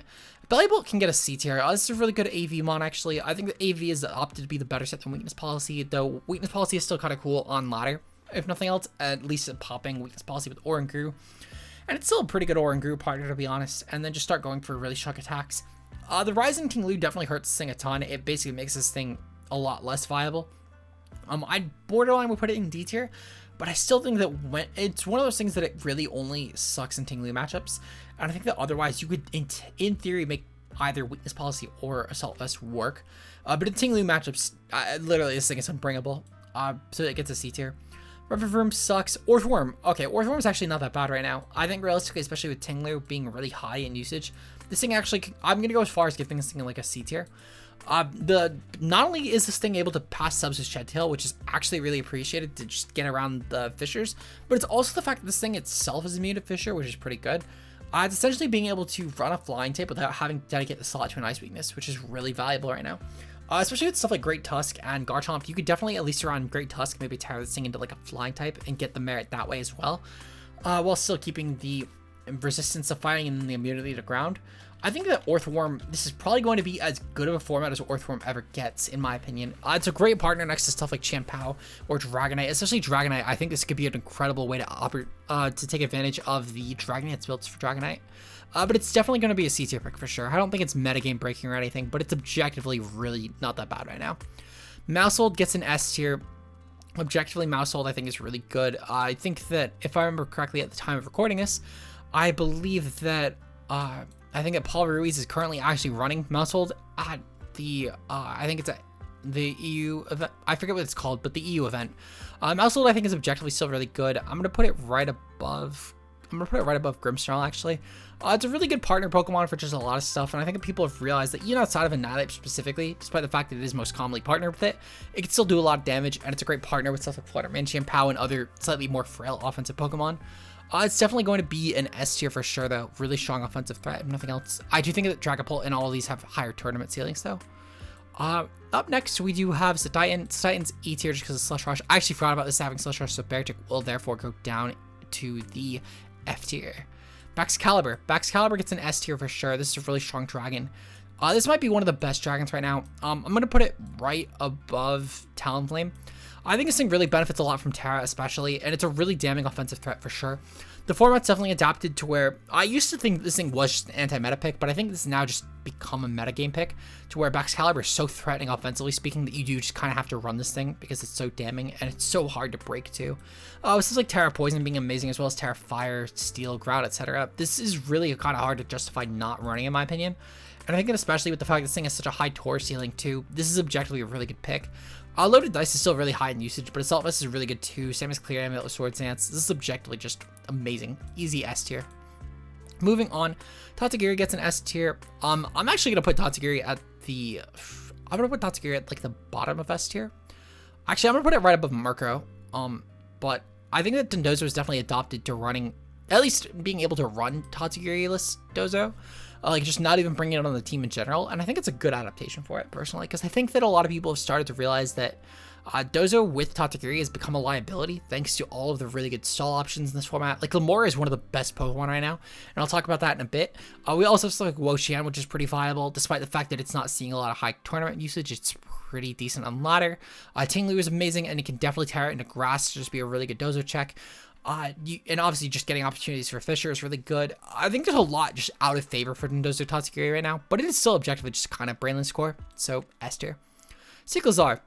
Bellybolt can get a C tier. This is a really good AV mon, actually. I think the AV is opted to be the better set than Weakness Policy, though Weakness Policy is still kind of cool on ladder, if nothing else, at least at popping Weakness Policy with Oranguru. And it's still a pretty good Oranguru partner, to be honest, and then just start going for really shock attacks. The Rising ting-lu definitely hurts this thing a ton. It basically makes this thing a lot less viable. I'd borderline would put it in D tier, but I still think that when it's one of those things that it really only sucks in ting-lu matchups, and I think that otherwise you could, in theory, make either Weakness Policy or Assault Vest work. But in ting-lu matchups, literally this thing is unbringable. So it gets a C tier. Revivroom sucks. Orthworm. Okay, Orthworm is actually not that bad right now. I think realistically, especially with ting-lu being really high in usage, this thing actually, I'm going to go as far as giving this thing like a C tier. Not only is this thing able to pass subs with Shed Tail, which is actually really appreciated to just get around the fissures, but it's also the fact that this thing itself is immune to fissure, which is pretty good. It's essentially being able to run a flying type without having to dedicate the slot to an ice weakness, which is really valuable right now. Especially with stuff like Great Tusk and Garchomp, you could definitely at least around Great Tusk maybe tear this thing into like a flying type and get the merit that way as well, while still keeping the resistance of fighting and the immunity to ground. I think that Orthworm, this is probably going to be as good of a format as Orthworm ever gets, in my opinion. It's a great partner next to stuff like chien-pao or Dragonite, especially Dragonite. I think this could be an incredible way to take advantage of the Dragonite's builds for Dragonite. But it's definitely going to be a C tier pick for sure. I don't think it's metagame breaking or anything, but it's objectively really not that bad right now. Maushold gets an S tier. Objectively, Maushold I think is really good. I think that if I remember correctly at the time of recording this, I believe that I think that Paul Ruiz is currently actually running Maushold at the I think it's at the EU event. I forget what it's called, but the EU event. Maushold I think is objectively still really good. I'm gonna put it right above Grimmsnarl actually. It's a really good partner Pokemon for just a lot of stuff, and I think that people have realized that even outside of Annihilate specifically, despite the fact that it is most commonly partnered with it, it can still do a lot of damage, and it's a great partner with stuff like Flutter Mane, chien-pao, and other slightly more frail offensive Pokemon. It's definitely going to be an S tier for sure, though. Really strong offensive threat, if nothing else. I do think that Dragapult and all of these have higher tournament ceilings, though. Up next, we do have Titan. Titan's E tier just because of Slush Rush. I actually forgot about this having Slush Rush, so Beartic will therefore go down to the F tier. Baxcalibur. Baxcalibur gets an S tier for sure. This is a really strong dragon. This might be one of the best dragons right now. I'm going to put it right above Talonflame. I think this thing really benefits a lot from Terra especially, and it's a really damning offensive threat for sure. The format's definitely adapted to where I used to think this thing was just an anti-meta pick, but I think this has now just become a metagame pick to where Baxcalibur is so threatening offensively speaking that you do just kind of have to run this thing because it's so damning and it's so hard to break too. This is like Terra Poison being amazing as well as Terra Fire, Steel, Ground, etc. This is really kind of hard to justify not running in my opinion. And I think that especially with the fact that this thing has such a high Tor ceiling too, this is objectively a really good pick. Loaded Dice is still really high in usage, but Assault Vest is really good too. Same as Clear Amulet with Swords Dance. This is objectively just amazing. Easy S tier. Moving on, Tatsugiri gets an S tier. I'm actually gonna put Tatsugiri at the. I'm gonna put Tatsugiri at like the bottom of S tier. Actually, I'm gonna put it right above Murkrow. But I think that Dondozo is definitely adopted to running, at least being able to run Tatsugiri-less Dozo. Like just not even bringing it on the team in general, and I think it's a good adaptation for it personally, because I think that a lot of people have started to realize that Dozo with Tatsugiri has become a liability thanks to all of the really good stall options in this format. Like Lamora is one of the best Pokemon right now, and I'll talk about that in a bit. We also have stuff like wo-chien, which is pretty viable, despite the fact that it's not seeing a lot of high tournament usage. It's pretty decent on ladder. ting-lu is amazing, and it can definitely tear it into grass to just be a really good Dozo check. And obviously just getting opportunities for Fisher is really good. I think there's a lot just out of favor for Dondozo Tatsugiri right now, but it is still objectively just kind of brainless core, so S tier. Cyclizar.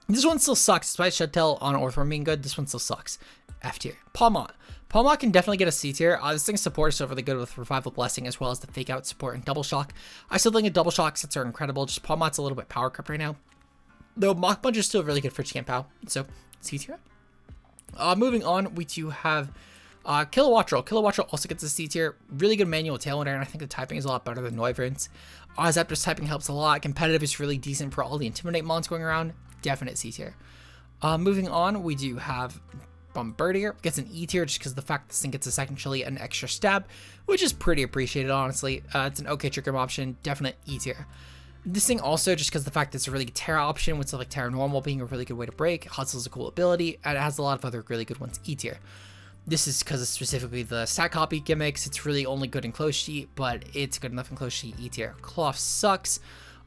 This one still sucks, despite Shed Tail on Orthworm being good, this one still sucks. F tier. Palmont. Palmont can definitely get a C tier. This thing's support is still really good with Revival Blessing as well as the Fake Out support and Double Shock. I still think the Double Shock sets are incredible, just Palmont's a little bit power crept right now. Though Mach Punch is still really good for chien-pao, so C tier. Moving on, we do have Kilowattrel. Kilowattrel also gets a C tier. Really good manual tailwinder, and I think the typing is a lot better than Noivern's. Zapdos typing helps a lot. Competitive is really decent for all the Intimidate mons going around. Definite C tier. Moving on, we do have Bombardier. Gets an E tier just because of the fact this thing gets essentially an extra stab, which is pretty appreciated, honestly. It's an okay trick room option. Definite E tier. This thing also, just because of the fact that it's a really good Terra option, with stuff like Terra Normal being a really good way to break, Hustle is a cool ability, and it has a lot of other really good ones, E tier. This is because of specifically the stat copy gimmicks. It's really only good in close sheet, but it's good enough in close sheet. E tier. Cloth sucks.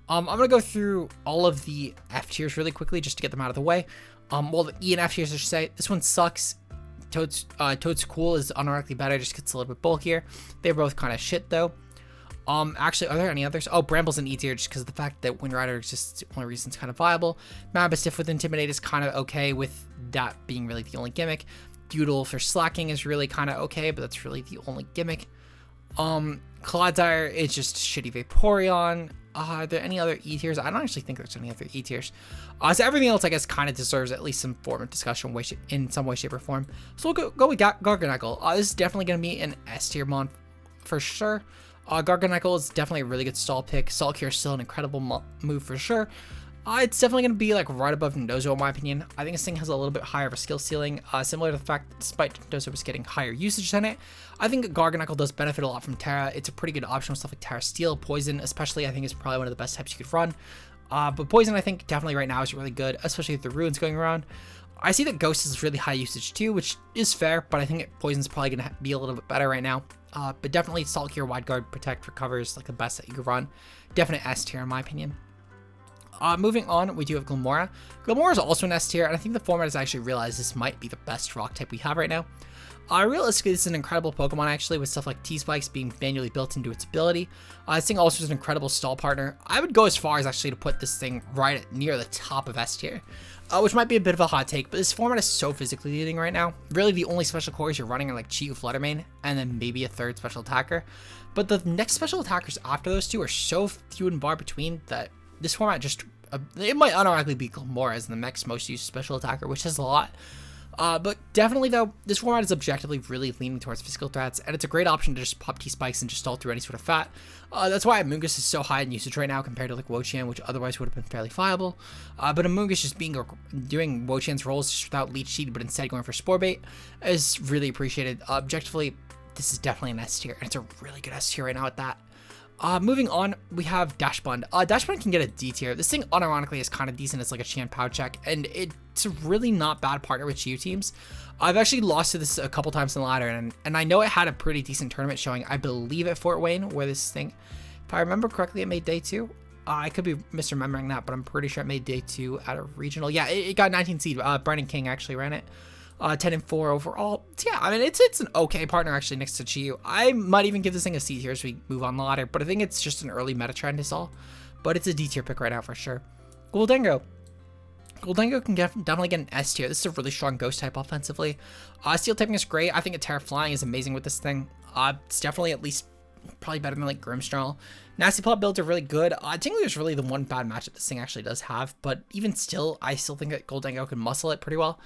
I'm going to go through all of the F tiers really quickly just to get them out of the way. Well, the E and F tiers, I should say. This one sucks. Toad's Cool is unironically better just because it's a little bit bulkier. They're both kind of shit, though. Actually, are there any others? Oh, Bramble's an E tier just because of the fact that Wind Rider is just the only reason it's kind of viable. Mastiff with Intimidate is kind of okay with that being really the only gimmick. Doodle for slacking is really kind of okay, but that's really the only gimmick. Clodsire is just shitty Vaporeon. Are there any other E tiers? I don't actually think there's any other E tiers. So everything else, I guess, kind of deserves at least some form of discussion in some way, shape, or form. So we'll go with Garchomp. This is definitely going to be an S tier mon for sure. Garchomp is definitely a really good stall pick. Salt Cure is still an incredible move for sure. It's definitely going to be like right above Nozo in my opinion. I think this thing has a little bit higher of a skill ceiling, similar to the fact that despite Nozo was getting higher usage than it, I think Garchomp does benefit a lot from Terra. It's a pretty good option with stuff like Terra Steel. Poison especially I think is probably one of the best types you could run. But Poison I think definitely right now is really good, especially with the ruins going around. I see that Ghost is really high usage too, which is fair, but I think Poison's probably going to be a little bit better right now. But definitely Salt Cure, Wide Guard, Protect, Recover is like the best that you could run. Definite S tier in my opinion. Moving on, we do have Glimmora. Glimmora is also an S tier, and I think the format has actually realized this might be the best rock type we have right now. Realistically, this is an incredible Pokemon actually, with stuff like T-Spikes being manually built into its ability. This thing also is an incredible stall partner. I would go as far as actually to put this thing right near the top of S tier, which might be a bit of a hot take, but this format is so physically leading right now. Really, the only special cores you're running are like Chi-Yu, Flutter Mane, and then maybe a third special attacker. But the next special attackers after those two are so few and far between that this format just, it might unironically be Glimmora as the next most used special attacker, which is a lot. But definitely though, this format is objectively really leaning towards physical threats, and it's a great option to just pop T-Spikes and just stall through any sort of fat. That's why Amoonguss is so high in usage right now compared to like wo-chien, which otherwise would have been fairly viable. But Amoonguss just doing wo-chien's roles just without leech seed, but instead going for spore bait is really appreciated. Objectively, this is definitely an S tier, and it's a really good S tier right now at that. Moving on, we have Dashbund. Dashbund can get a D tier. This thing unironically is kind of decent as like a chien-pao check, and it's a really not bad partner with Chi-Yu teams. I've actually lost to this a couple times in the ladder, and I know it had a pretty decent tournament showing, I believe at Fort Wayne, where this thing, if I remember correctly, it made day 2. I could be misremembering that, but I'm pretty sure it made day 2 at a regional. Yeah, it got 19 seed. Brandon King actually ran it. 10 and 4 overall. So yeah, I mean, it's an okay partner actually next to Chi-Yu. I might even give this thing a C tier as we move on the ladder, but I think it's just an early meta trend is all. But it's a D tier pick right now for sure. Gholdengo. Gholdengo can definitely get an S tier. This is a really strong ghost type offensively. Steel typing is great. I think a Terra Flying is amazing with this thing. It's definitely at least probably better than like Grimmsnarl. Nasty Plot builds are really good. Ting-lu is really the one bad matchup this thing actually does have, but even still, I still think that Gholdengo can muscle it pretty well.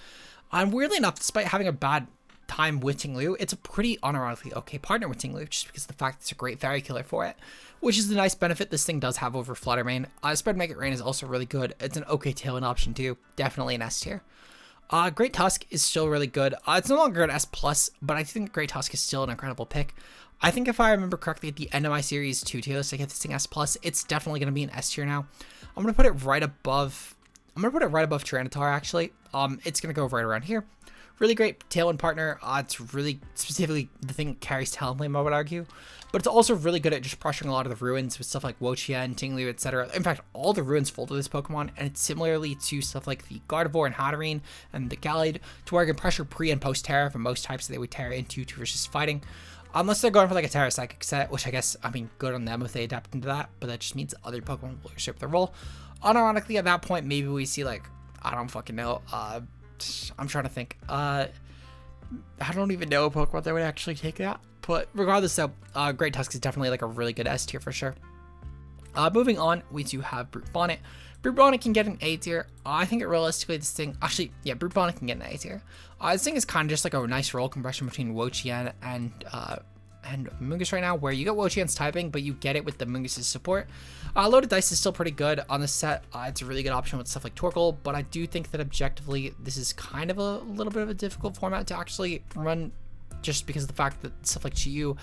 Weirdly enough, despite having a bad time with Ting-lu, it's a pretty unironically okay partner with Ting-lu, just because of the fact it's a great fairy killer for it, which is the nice benefit this thing does have over Flutter Mane. Spread Make It Rain is also really good. It's an okay tailwind option too. Definitely an S tier. Great Tusk is still really good. It's no longer an S+, but I think Great Tusk is still an incredible pick. I think if I remember correctly, at the end of my Series 2 tier list, I get this thing S+. It's definitely going to be an S tier now. I'm going to put it right above Tyranitar, actually. It's going to go right around here. Really great tailwind partner. It's really specifically the thing that carries Talonflame, I would argue. But it's also really good at just pressuring a lot of the ruins with stuff like wo-chien, ting-lu, etc. In fact, all the ruins fold to this Pokemon, and it's similarly to stuff like the Gardevoir and Hatterene and the Gallade, to where it can pressure pre and post Terra for most types that they would Terra into to resist fighting. Unless they're going for like a Terra Psychic set, which I guess, I mean, good on them if they adapt into that, but that just means other Pokemon will usurp their role. Unironically, at that point, maybe we see like, I don't fucking know, I'm trying to think. I don't even know a Pokemon that would actually take that. But regardless, though, Great Tusk is definitely like a really good S tier for sure. Moving on, we do have Brute Bonnet. Brute Bonnet can get an A tier. I think it realistically, this thing, actually, yeah, Brute Bonnet can get an A tier. This thing is kind of just like a nice role compression between wo-chien and Amoonguss right now, where you get wo-chien's typing, but you get it with the Amoonguss's support. Loaded Dice is still pretty good on this set. It's a really good option with stuff like Torkoal, but I do think that objectively, this is kind of a little bit of a difficult format to actually run, just because of the fact that stuff like Chi-Yu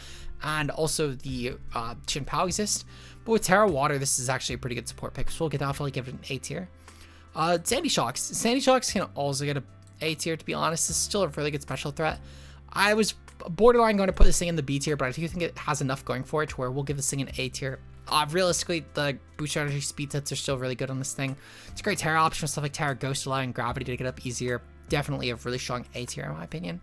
and also the chien-pao exist. But with Terra Water, this is actually a pretty good support pick, so we'll definitely give it an A tier. Sandy Shocks. Sandy Shocks can also get an A tier, to be honest. It's still a really good special threat. I was borderline going to put this thing in the B tier, but I do think it has enough going for it to where we'll give this thing an A tier. Realistically, the boost energy speed sets are still really good on this thing. It's a great Terra option, stuff like Terra Ghost allowing gravity to get up easier. Definitely a really strong A tier in my opinion.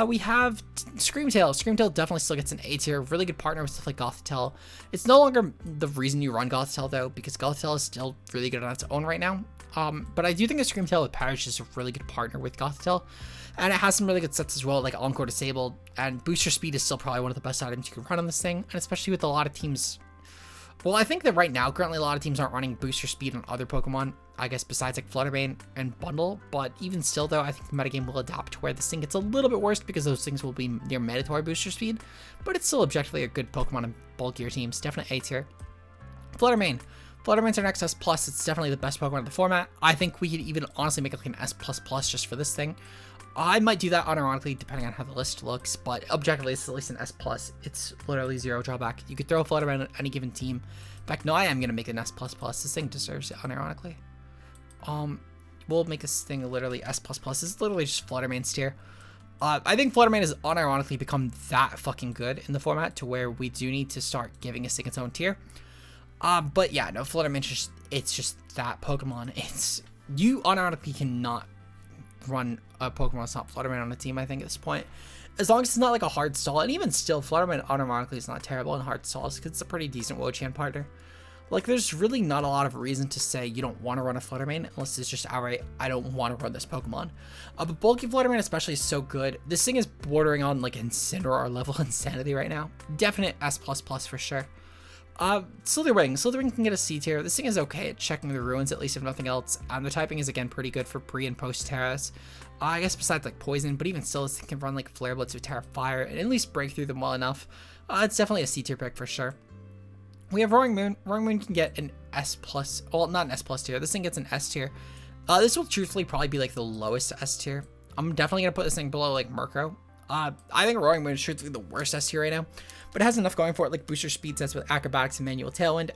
We have Screamtail. Screamtail definitely still gets an A tier. Really good partner with stuff like Gothitelle. It's no longer the reason you run Gothitelle though, because Gothitelle is still really good on its own right now. But I do think the Screamtail with Parrish is a really good partner with Gothitelle. And it has some really good sets as well, like Encore Disabled. And Booster Speed is still probably one of the best items you can run on this thing. And especially with a lot of teams. Well, I think that right now, currently a lot of teams aren't running Booster Speed on other Pokemon, I guess, besides like Flutter Mane and Bundle. But even still, though, I think the metagame will adapt to where this thing gets a little bit worse because those things will be near mandatory Booster Speed. But it's still objectively a good Pokemon in bulkier teams. Definitely A tier. Flutter Mane. Flutter Mane's our next S+. It's definitely the best Pokemon in the format. I think we could even honestly make it like an S++ just for this thing. I might do that unironically depending on how the list looks, but objectively it's at least an S+. It's literally 0 drawback. You could throw a Flutter Mane on any given team. In fact, no, I am going to make it an S++. This thing deserves it unironically. We'll make this thing literally S++. This is literally just Flutter Mane's tier. I think Flutter Mane has unironically become that fucking good in the format to where we do need to start giving this thing its own tier. But yeah, no, Flutter Mane it's just that Pokemon. You unironically cannot run a Pokemon that's not Flutter Mane on a team, I think, at this point. As long as it's not like a hard stall, and even still, Flutter Mane unironically is not terrible in hard stalls because it's a pretty decent wo-chien partner. Like, there's really not a lot of reason to say you don't want to run a Flutter Mane unless it's just outright, I don't want to run this Pokemon. But bulky Flutter Mane especially is so good. This thing is bordering on like Incineroar level insanity right now. Definite S++ for sure. Slitherwing. Slitherwing can get a C tier. This thing is okay at checking the ruins, at least if nothing else. The typing is again pretty good for pre and post Terras. I guess besides like poison, but even still, this thing can run like Flare Blitz with Terra Fire and at least break through them well enough. It's definitely a C tier pick for sure. We have Roaring Moon. Roaring Moon can get an S+. Well, not an S+ tier. This thing gets an S tier. This will truthfully probably be like the lowest S tier. I'm definitely gonna put this thing below like Murkrow. I think Roaring Moon is truthfully the worst S tier right now, but it has enough going for it, like booster speed sets with Acrobatics and Manual Tailwind.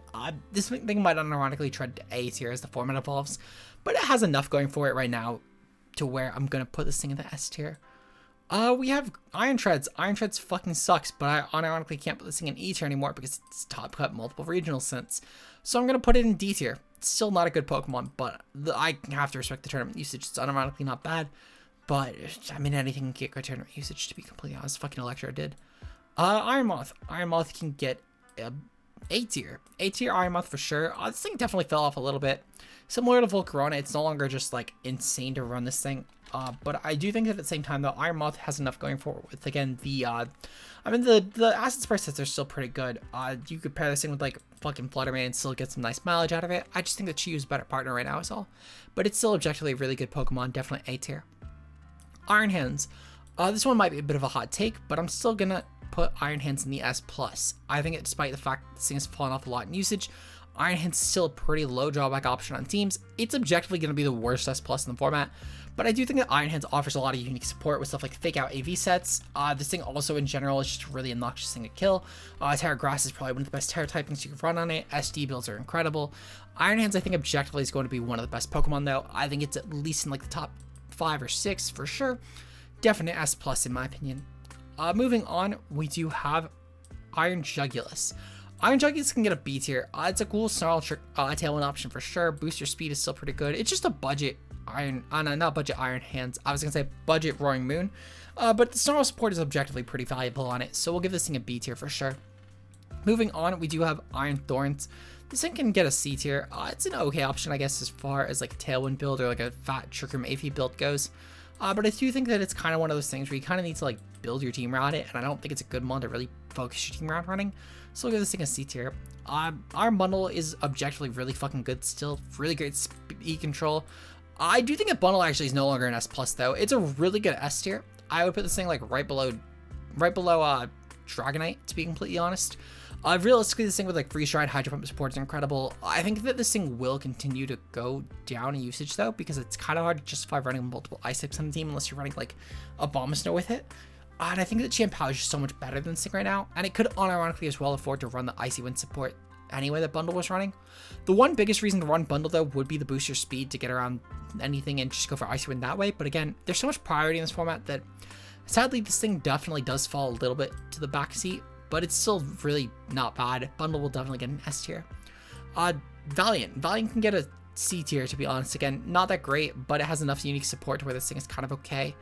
This thing might unironically tread to A tier as the format evolves, but it has enough going for it right now to where I'm gonna put this thing in the S tier. We have Iron Treads. Iron Treads fucking sucks, but I unironically can't put this thing in E tier anymore because it's top cut multiple regional sense. So I'm gonna put it in D tier. It's still not a good Pokemon, but I have to respect the tournament usage. It's unironically not bad. But, I mean, anything can get good tournament usage, to be completely honest. Fucking Electro did. Iron Moth. Iron Moth can get A tier. A tier Iron Moth for sure. This thing definitely fell off a little bit. Similar to Volcarona, it's no longer just, like, insane to run this thing. But I do think that at the same time, though, Iron Moth has enough going for it with, again, the acid spray sets are still pretty good. You could pair this thing with, like, fucking Flutter Mane and still get some nice mileage out of it. I just think that Chi is a better partner right now is all. But it's still objectively a really good Pokemon. Definitely A tier. Iron Hands. This one might be a bit of a hot take, but I'm still gonna put Iron Hands in the S+. I think despite the fact that this thing has fallen off a lot in usage, Iron Hands is still a pretty low drawback option on teams. It's objectively gonna be the worst S+ in the format, but I do think that Iron Hands offers a lot of unique support with stuff like Fake Out AV sets. This thing also in general is just a really obnoxious thing to kill. Terra Grass is probably one of the best Terra typings you can run on it. SD builds are incredible. Iron Hands I think objectively is going to be one of the best Pokemon though. I think it's at least in like the top 5 or 6 for sure. Definite S+ in my opinion. Moving on, we do have Iron Jugulus. Iron Jugulus can get a B tier. It's a cool Snarl Tailwind option for sure. Booster speed is still pretty good. It's just a budget Iron, not budget Iron Hands. I was gonna say budget Roaring Moon, but the Snarl support is objectively pretty valuable on it, so we'll give this thing a B tier for sure. Moving on, we do have Iron Thorns. This thing can get a C tier. It's an okay option, I guess, as far as like a Tailwind build or like a fat Trick Room AP build goes. But I do think that it's kind of one of those things where you kind of need to like build your team around it, and I don't think it's a good one to really focus your team around running. So we'll give this thing a C tier. Our bundle is objectively really fucking good still. Really great speed control. I do think that bundle actually is no longer an S+ though. It's a really good S tier. I would put this thing like right below Dragonite, to be completely honest. Realistically, this thing with like Freeze Stride, Hydro Pump support is incredible. I think that this thing will continue to go down in usage though, because it's kind of hard to justify running multiple Ice types on the team unless you're running like a Abomasnow with it. And I think that chien-pao is just so much better than this thing right now, and it could unironically as well afford to run the Icy Wind support anyway that bundle was running. The one biggest reason to run bundle though would be the booster speed to get around anything and just go for Icy Wind that way. But again, there's so much priority in this format that Sadly, this thing definitely does fall a little bit to the back seat, but it's still really not bad. Bundle will definitely get an S tier. Valiant can get a C tier, to be honest. Again, not that great, but it has enough unique support to where this thing is kind of okay.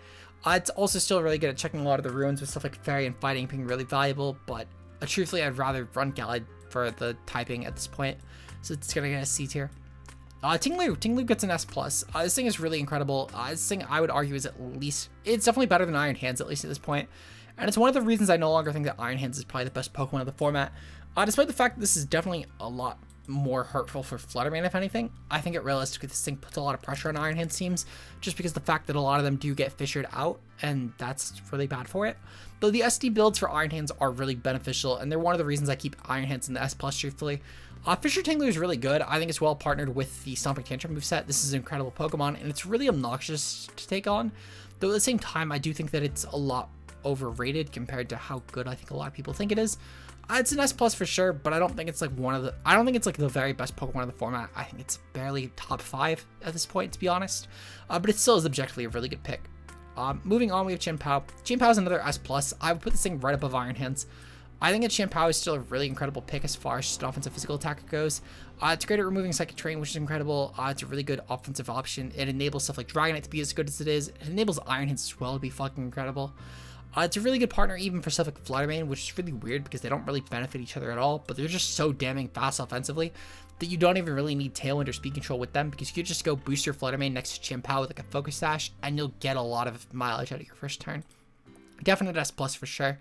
It's also still really good at checking a lot of the runes with stuff like Fairy and Fighting being really valuable, but truthfully, I'd rather run Gallade for the typing at this point, so it's gonna get a C tier. Ting-lu gets an S+. This thing is really incredible. This thing, I would argue, is it's definitely better than Iron Hands, at least at this point. And it's one of the reasons I no longer think that Iron Hands is probably the best Pokemon of the format. Despite the fact that this is definitely a lot more hurtful for Flutter Mane, if anything. I think realistically, this thing puts a lot of pressure on Iron Hands teams, just because the fact that a lot of them do get fissured out, and that's really bad for it. Though the SD builds for Iron Hands are really beneficial, and they're one of the reasons I keep Iron Hands in the S+, truthfully. Fisher Ting-lu is really good. I think it's well partnered with the Stomping Tantrum moveset. This is an incredible Pokemon, and it's really obnoxious to take on. Though at the same time, I do think that it's a lot overrated compared to how good I think a lot of people think it is. It's an S+ for sure, but I don't think it's like I don't think it's like the very best Pokemon of the format. I think it's barely top 5 at this point, to be honest. But it still is objectively a really good pick. Moving on, we have chien-pao. Chien-pao is another S+. I would put this thing right above Iron Hands. I think that chien-pao is still a really incredible pick as far as just an offensive physical attacker goes. It's great at removing Psychic Terrain, which is incredible. It's a really good offensive option. It enables stuff like Dragonite to be as good as it is. It enables Iron Hands as well to be fucking incredible. It's a really good partner even for stuff like Flutter Mane, which is really weird because they don't really benefit each other at all, but they're just so damning fast offensively that you don't even really need Tailwind or Speed Control with them, because you could just go boost your Flutter Mane next to chien-pao with like a Focus Sash, and you'll get a lot of mileage out of your first turn. Definite S+ for sure.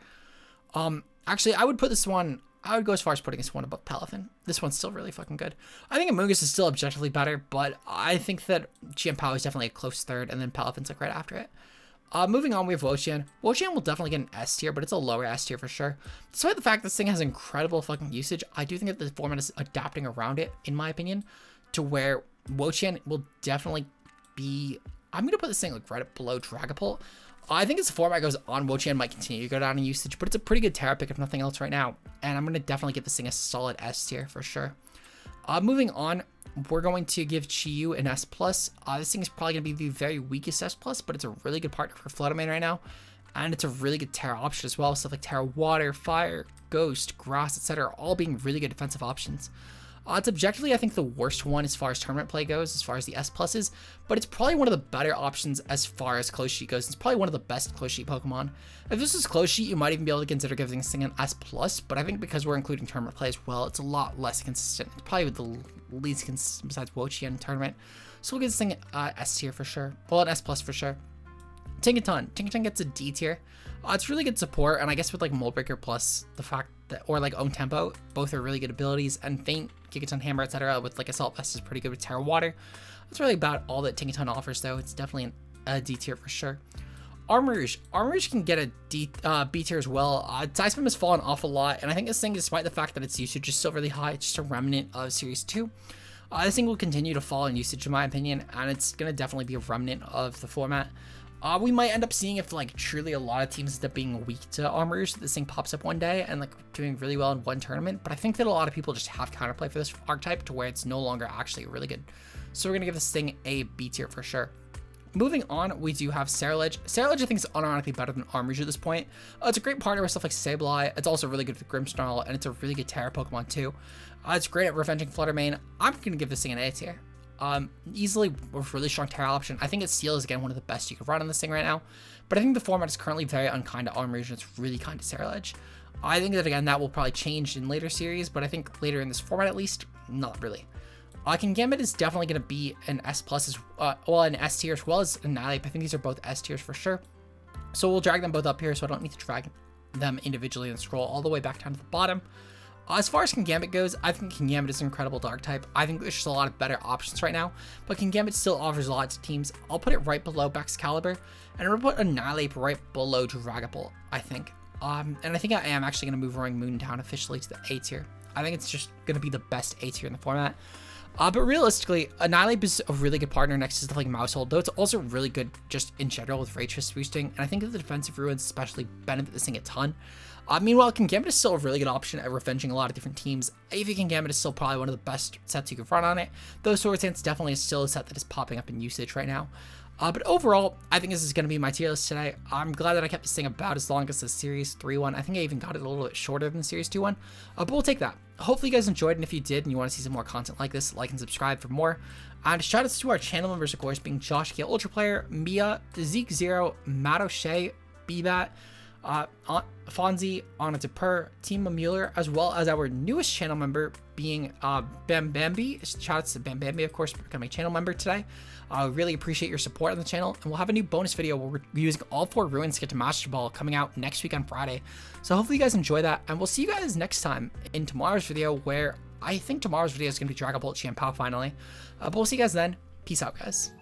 Actually, I would go as far as putting this one above Palafin. This one's still really fucking good. I think Amoonguss is still objectively better, but I think that chien-pao is definitely a close third, and then Palafin's like right after it. Moving on, we have wo-chien. Wo-chien will definitely get an S tier, but it's a lower S tier for sure. Despite the fact this thing has incredible fucking usage, I do think that the format is adapting around it, in my opinion, to where wo-chien will definitely be... I'm going to put this thing like right up below Dragapult. I think as the format goes on, wo-chien might continue to go down in usage, but it's a pretty good Terra pick if nothing else right now. And I'm going to definitely give this thing a solid S tier for sure. Moving on, we're going to give Chi-Yu an S+. This thing is probably going to be the very weakest S+, but it's a really good partner for Flutter Mane right now. And it's a really good Terra option as well. Stuff like Terra Water, Fire, Ghost, Grass, etc. all being really good defensive options. It's objectively, I think, the worst one as far as tournament play goes, as far as the S+ is, but it's probably one of the better options as far as close sheet goes. It's probably one of the best close sheet Pokemon. If this was close sheet, you might even be able to consider giving this thing an S+, but I think because we're including tournament play as well, it's a lot less consistent. It's probably the least consistent besides wo-chien tournament. So we'll give this thing S tier for sure. Well, an S+ for sure. Tinkaton gets a D tier. It's really good support, and I guess with like Mold Breaker plus the fact that, or like Own Tempo, both are really good abilities, and Feint, Gigaton Hammer, etc. with like Assault Vest is pretty good with Terra Water. That's really about all that Tinkaton offers, though. It's definitely a D tier for sure. Armourouge can get a B tier as well. Size Spam has fallen off a lot, and I think this thing, despite the fact that its usage is still really high, it's just a remnant of Series 2. This thing will continue to fall in usage, in my opinion, and it's going to definitely be a remnant of the format. We might end up seeing if like truly a lot of teams end up being weak to Armourouge, that this thing pops up one day and like doing really well in one tournament, but I think that a lot of people just have counterplay for this archetype to where it's no longer actually really good. So we're going to give this thing a B tier for sure. Moving on, we do have Cerulege. Cerulege, I think, is unironically better than Armourouge at this point. It's a great partner with stuff like Sableye. It's also really good with Grimmsnarl, and it's a really good Terra Pokemon too. It's great at revenging Flutter Mane. I'm going to give this thing an A tier. Easily a really strong Terra option. I think its Steel is, again, one of the best you can run on this thing right now. But I think the format is currently very unkind to Armourouge, and it's really kind to Cerulege. I think that, again, that will probably change in later series, but I think later in this format, at least, not really. Kingambit is definitely going to be an S+, an S tier, as well as Annihilape. I think these are both S tiers for sure. So we'll drag them both up here, so I don't need to drag them individually and scroll all the way back down to the bottom. As far as Kingambit goes, I think Kingambit is an incredible dark type. I think there's just a lot of better options right now, but Kingambit still offers a lot to teams. I'll put it right below Baxcalibur, and I'm going to put Annihilape right below Dragapult, I think. And I think I am actually going to move Roaring Moon down officially to the A tier. I think it's just going to be the best A tier in the format. But realistically, Annihilape is a really good partner next to stuff like Mousehold, though it's also really good just in general with Ray Trace boosting, and I think that the defensive ruins especially benefit this thing a ton. Meanwhile, Kingambit is still a really good option at revenging a lot of different teams. AV Kingambit is still probably one of the best sets you can run on it, though Sword Dance definitely is still a set that is popping up in usage right now. But overall, I think this is going to be my tier list today. I'm glad that I kept this thing about as long as the Series 3 one. I think I even got it a little bit shorter than the Series 2 one, but we'll take that. Hopefully you guys enjoyed, and if you did and you want to see some more content like this, like and subscribe for more. And shout outs to our channel members, of course, being Josh K, Ultra Player, Mia, Zeke Zero, Matt O'Shea, Bbat, Fonzie, Anna Depur, Team Mueller, as well as our newest channel member being Bam Bambi. Shout outs to Bam Bambi, of course, for becoming a channel member today. I really appreciate your support on the channel, and we'll have a new bonus video where we're using all 4 ruins to get to Master Ball coming out next week on Friday. So hopefully you guys enjoy that, and we'll see you guys next time in tomorrow's video, where I think tomorrow's video is going to be Dragapult chien-pao finally. But we'll see you guys then. Peace out, guys.